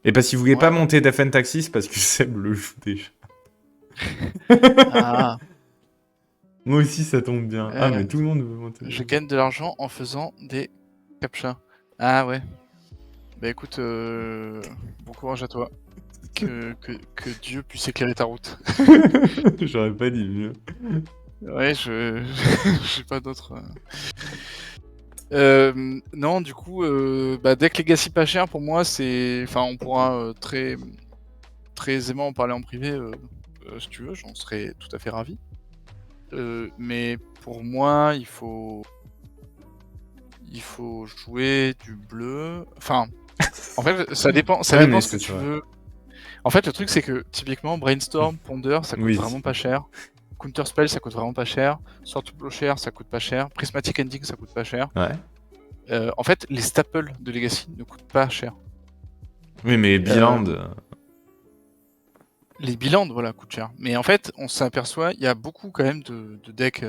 Et parce qu'il voulait pas ouais. monter Death and Taxis parce que Seb le joue déjà. Ah, Moi aussi, ça tombe bien. Ah, euh, mais tout le monde veut monter. je gagne de l'argent en faisant des captcha. Ah ouais. Bah écoute, bon courage à toi. Que Dieu puisse éclairer ta route. J'aurais pas dit mieux. Ouais, j'ai pas d'autre. Non, du coup, bah, deck Legacy pas cher pour moi, c'est. Enfin, on pourra très aisément en parler en privé si tu veux, j'en serais tout à fait ravi. Mais pour moi, il faut jouer du bleu. Enfin, en fait, ça dépend Ouais, mais ce que c'est tu vrai. veux. En fait, le truc, c'est que typiquement, Brainstorm, Ponder, ça coûte Oui. vraiment pas cher. Counterspell, ça coûte vraiment pas cher. Sword to Plowshare, ça coûte pas cher. Prismatic Ending, ça coûte pas cher. Ouais. En fait, les staples de Legacy ne coûtent pas cher. Oui, mais Euh, Biland. les bilans, voilà, coûtent cher. Mais en fait, on s'aperçoit, il y a beaucoup quand même de decks.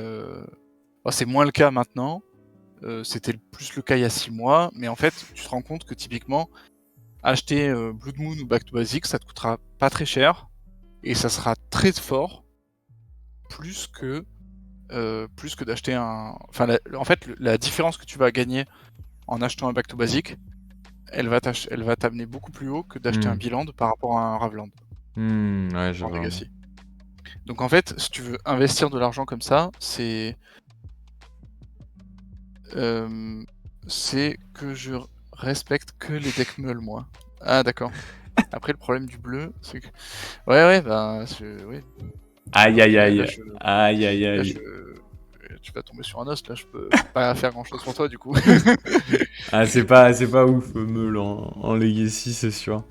C'est moins le cas maintenant. C'était plus le cas il y a 6 mois. Mais en fait, tu te rends compte que typiquement, acheter Blood Moon ou Back to Basics, ça te coûtera pas très cher. Et ça sera très fort. Plus que d'acheter un. Enfin, en fait, la différence que tu vas gagner en achetant un Back to Basic, elle va t'amener beaucoup plus haut que d'acheter un Biland par rapport à un Ravland Ouais, je en vois. Legacy. Donc en fait, si tu veux investir de l'argent comme ça, c'est que je respecte que les decks meules, moi. Ah d'accord. Après le problème du bleu, c'est que ouais, bah oui. Aïe, aïe, Là, aïe. Aïe, aïe, là, aïe. tu vas tomber sur un os. Là, je peux pas faire grand chose pour toi du coup. Ah, c'est pas ouf, Meul en Legacy, c'est sûr.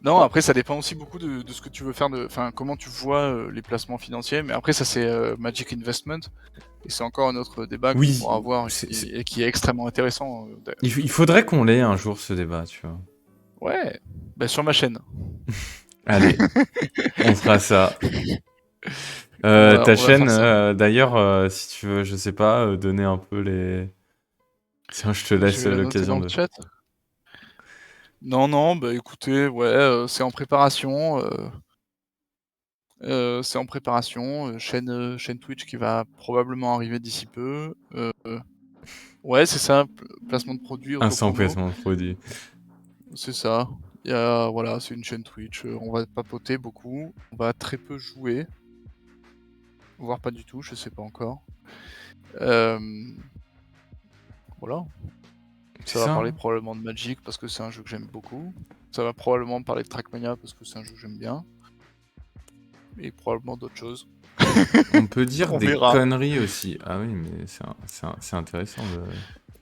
Non, après ça dépend aussi beaucoup de ce que tu veux faire, enfin comment tu vois les placements financiers. Mais après ça c'est Magic Investment et c'est encore un autre débat qu'on Oui, pourra avoir et qui est extrêmement intéressant. il faudrait qu'on l'ait un jour, ce débat, tu vois. Ouais, bah sur ma chaîne. Allez, on fera ça. Ta On va chaîne, faire ça. d'ailleurs, si tu veux, je sais pas, donner un peu les... Tiens, je te Je laisse vais la noter l'occasion dans le de... chat. Non, bah écoutez, ouais, c'est en préparation. C'est en préparation. Chaîne Twitch qui va probablement arriver d'ici peu. Ouais, c'est ça, placement de produits, Un sans auto-promo. placement de produit. C'est ça. Voilà, c'est une chaîne Twitch. On va papoter beaucoup. On va très peu jouer. Voire pas du tout, je sais pas encore. Voilà. C'est Ça va ça, parler hein. probablement de Magic parce que c'est un jeu que j'aime beaucoup. Ça va probablement parler de Trackmania parce que c'est un jeu que j'aime bien. Et probablement d'autres choses. On peut dire On des verra. conneries aussi. Ah oui, mais c'est intéressant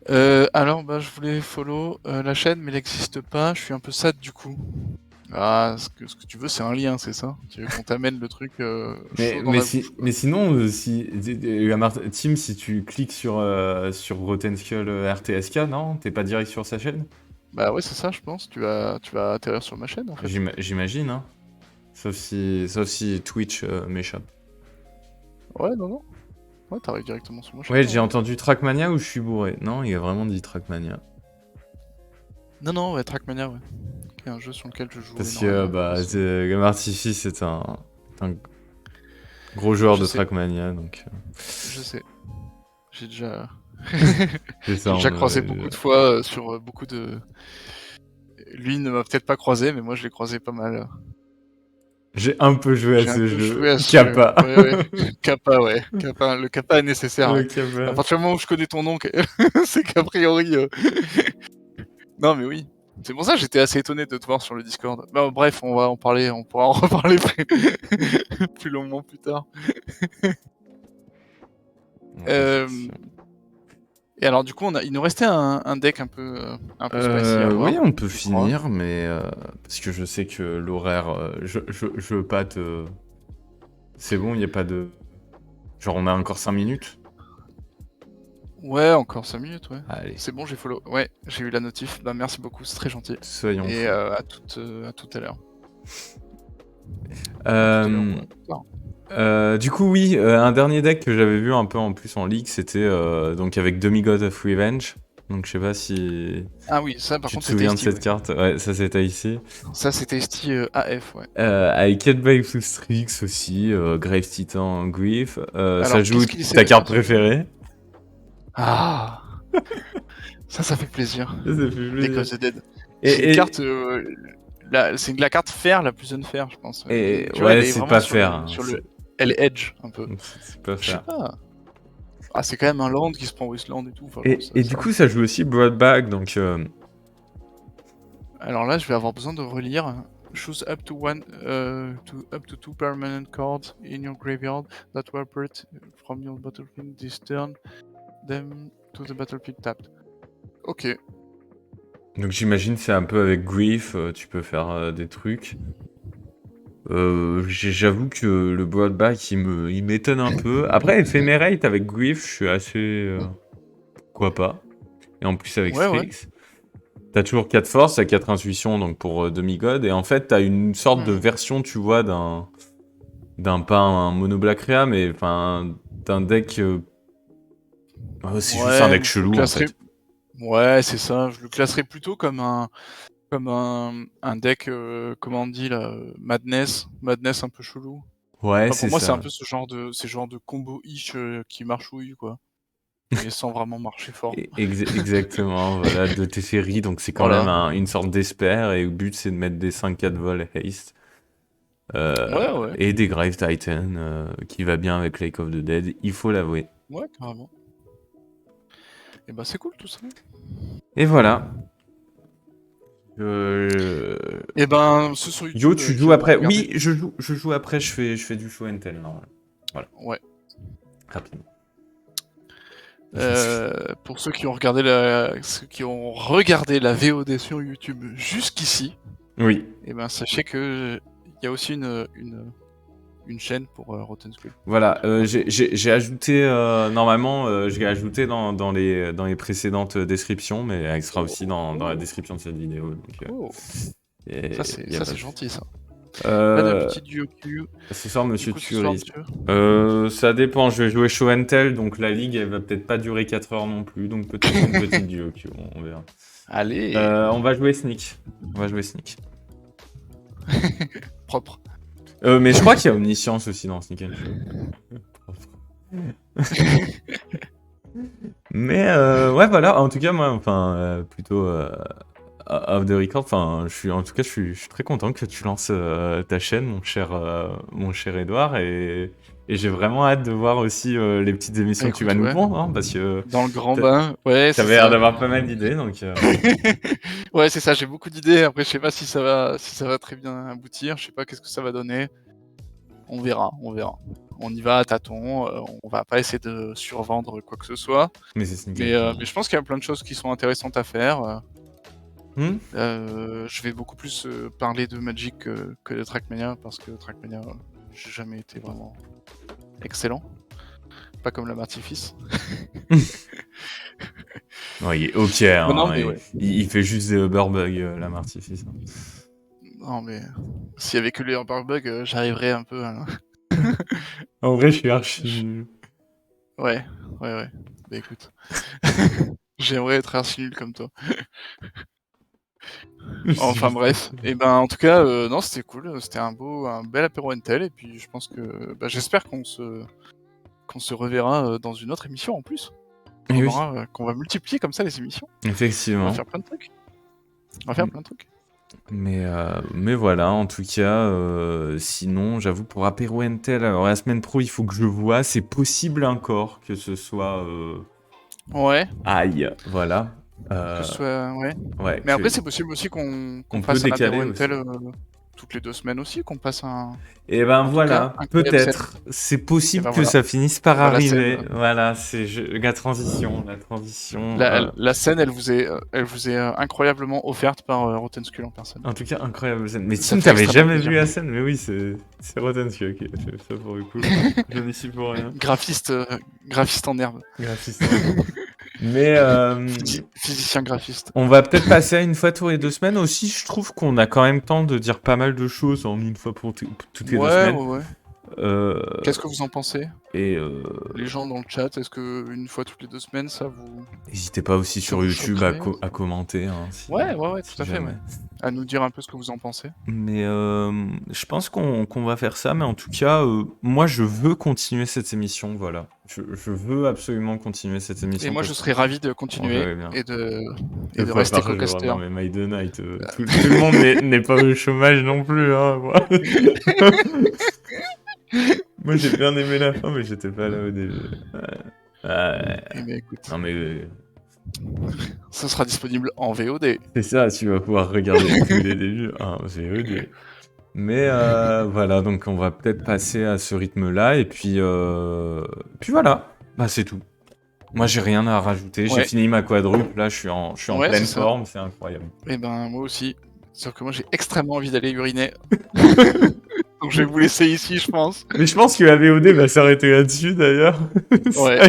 de... Alors, bah, je voulais follow la chaîne, mais elle n'existe pas. Je suis un peu sad du coup. Ah, ce que tu veux, c'est un lien, c'est ça? Tu veux qu'on t'amène le truc chaud dans la bouche, quoi. Mais sinon, Tim, si tu cliques sur Rotten Skull RTSK, non? T'es pas direct sur sa chaîne? Bah ouais, c'est ça, je pense. Tu vas atterrir sur ma chaîne, en fait. J'imagine, hein. Sauf si Twitch m'échappe. Ouais, non. Ouais, t'arrives directement sur ma chaîne, Ouais, j'ai ouais. entendu Trackmania ou je suis bourré. Non, il a vraiment dit Trackmania. Non, ouais, Trackmania, ouais. Qui est un jeu sur lequel je joue Parce que, énormément. bah, Game Artifice c'est un gros joueur Je de sais, Trackmania, donc... je sais. J'ai déjà... c'est J'ai ça, déjà croisé beaucoup de fois sur beaucoup de... Lui ne m'a peut-être pas croisé, mais moi je l'ai croisé pas mal. J'ai un peu joué à J'ai un ce peu joué jeu. à ce jeu. Kappa. Ouais. Kappa, ouais. Kappa, le Kappa est nécessaire, Le ouais. À Kappa. partir du moment où je connais ton nom, c'est qu'a priori... Non, mais oui. C'est pour ça que j'étais assez étonné de te voir sur le Discord. Bah, bref, on va en parler, on pourra en reparler plus longuement plus tard. Euh, Et alors du coup, il nous restait un deck un peu spicy à Oui, voir, on peut je crois. finir, mais parce que je sais que l'horaire, je veux pas te... C'est bon, il n'y a pas de... Genre, on a encore 5 minutes? Ouais, encore 5 minutes, ouais. Allez, C'est bon, j'ai follow. Ouais, j'ai eu la notif. Bah merci beaucoup, c'est très gentil. soyons Et fous. à tout à l'heure. À tout à l'heure ou à plus tard. Du coup, oui, un dernier deck que j'avais vu un peu en plus en league, c'était donc avec Demigod of Revenge. Donc, je sais pas si Ah oui, ça par tu te contre c'était souviens de tasty, cette ouais. carte. Ouais, ça c'était ici. Ça c'était tasty AF, ouais. Avec Headbang Full Strix aussi, Grave Titan, Grief. Ça Alors, joue qu'est-ce qu'il essaie ta de carte faire ce jeu? préférée. Ah, ça fait plaisir. Ça fait Deck plaisir. of the Dead. C'est une Et, carte, c'est la carte fer la plus unfair, je pense. Tu vois, elle ouais, est c'est vraiment pas fair, hein, sur le, elle est edge un peu. c'est pas Je sais fair. pas. Ah, c'est quand même un land qui se prend Wasteland et tout. Enfin, bon, Et du ça va. coup, ça joue aussi Broadback, donc Alors là, je vais avoir besoin de relire. Choose up to two permanent cards in your graveyard that were put from your battlefield this turn, them to the battlefield tapped. Ok. donc j'imagine c'est un peu avec Grief, tu peux faire des trucs. J'avoue que le Broadback, il m'étonne un peu. Après, Ephemerate avec Grief, je suis assez... pourquoi pas. Et en plus avec Ouais. Strix. T'as toujours 4 forces, t'as 4 intuitions donc pour demi-god. Et en fait, t'as une sorte de Mhm. version, tu vois, pas un mono black Rea, mais enfin, d'un deck... c'est juste un Ouais, deck je le chelou, en classerais. fait. Ouais, c'est ça. Je le classerais plutôt comme un deck, comment on dit là, Madness un peu chelou. Ouais, Enfin, pour c'est moi, c'est un ça. peu ce genre de combo-ish qui marchouille, quoi. mais sans vraiment marcher fort. Exactement, voilà, de Teferi, donc c'est quand Voilà. même une sorte d'espère, et le but c'est de mettre des 5-4 vols haste. Ouais. Et des Grave Titan, qui va bien avec Lake of the Dead, il faut l'avouer. Ouais, carrément. Et bah c'est cool tout ça. Et voilà. Et ben, ceux sur YouTube. Yo, tu joues après? Oui, je joue après, je fais du show and tell, normalement. Voilà. Ouais. Rapidement. Pour ceux qui ont regardé la VOD sur YouTube jusqu'ici, Oui. et ben sachez que il y a aussi une chaîne pour Rotten Skull. Voilà, j'ai ajouté, normalement, je l'ai ajouté dans les précédentes descriptions, mais elle sera aussi dans la description de cette vidéo. Donc, ça c'est gentil ça. Pas de petit duo Q. Ce soir, Monsieur ce soir, Turis. Ça dépend, je vais jouer Show and Tell, donc la ligue elle va peut-être pas durer 4 heures non plus, donc peut-être une petite duo Q, on verra. Allez. On va jouer Sneak. Propre. Mais je crois qu'il y a Omniscience aussi dans Sneak and Show. Mais ouais, voilà, en tout cas, moi, enfin, plutôt off the record, enfin, je suis très content que tu lances ta chaîne, mon cher Edouard, et j'ai vraiment hâte de voir aussi les petites émissions que tu vas nous pondre, hein, parce que dans le grand bain, ouais. T'avais l'air d'avoir pas mal d'idées, donc. Ouais, c'est ça, j'ai beaucoup d'idées. Après, je sais pas si ça va très bien aboutir. Je sais pas qu'est-ce que ça va donner. On verra. On y va à tâtons. On va pas essayer de survendre quoi que ce soit. Mais c'est mais je pense qu'il y a plein de choses qui sont intéressantes à faire. Je vais beaucoup plus parler de Magic que de Trackmania, parce que Trackmania, j'ai jamais été vraiment excellent. Pas comme la Martifice. Ouais, il est ok, hein, non, mais ouais. il fait juste des hoverbugs, la Martifice. Non, mais s'il y avait que les hoverbugs, j'arriverais un peu à... En vrai, je suis archi nul. Ouais. Bah écoute. J'aimerais être archi nul comme toi. Enfin bref. Et ben en tout cas, non, c'était cool. C'était un bel apéro Intel. Et puis je pense que... j'espère qu'on se reverra dans une autre émission en plus. Qu'on va multiplier comme ça les émissions. Effectivement. On va faire plein de trucs. Mais voilà, en tout cas, sinon, j'avoue, pour apéro Intel, alors la semaine pro, il faut que je vois, c'est possible encore que ce soit... Ouais. Aïe, voilà. Que ce soit... Ouais. Mais après, c'est possible aussi qu'on fasse un apéro Intel toutes les 2 semaines aussi, qu'on passe un... Et ben voilà, peut-être. C'est possible que ça finisse par arriver. Voilà, c'est la transition. La scène, elle vous est incroyablement offerte par Rotten Skull en personne. En tout cas, incroyable scène. Mais Tim, t'avais jamais vu la scène? Mais oui, c'est Rotten Skull qui a fait ça pour le coup. Je n'y suis pour rien. Graphiste en herbe. Mais physicien graphiste. On va peut-être passer à une fois tous les 2 semaines aussi. Je trouve qu'on a quand même temps de dire pas mal de choses en une fois pour toutes les 2 semaines. Ouais. Qu'est-ce que vous en pensez? Et les gens dans le chat, est-ce que une fois toutes les 2 semaines, ça vous... N'hésitez pas aussi sur YouTube à commenter. Hein, ouais, tout à fait. Ouais. À nous dire un peu ce que vous en pensez. Mais je pense qu'on va faire ça. Mais en tout cas, moi, je veux continuer cette émission. Voilà. Je veux absolument continuer cette émission. Et moi, je serais ravi de continuer et de rester co-caster. Non, mais My The Night, tout le monde n'est pas au chômage non plus. Hein, moi, j'ai bien aimé la fin, mais j'étais pas là au début. Mais écoute... Non, mais... Ça sera disponible en VOD. C'est ça, tu vas pouvoir regarder tous les débuts en VOD. Mais voilà, donc on va peut-être passer à ce rythme-là, et puis voilà, bah c'est tout. Moi, j'ai rien à rajouter, j'ai fini ma quadruple, là, je suis en pleine forme, c'est incroyable. Et ben, moi aussi, sauf que moi, j'ai extrêmement envie d'aller uriner. Donc je vais vous laisser ici, je pense. Mais je pense que la VOD va s'arrêter là-dessus, d'ailleurs. Ouais.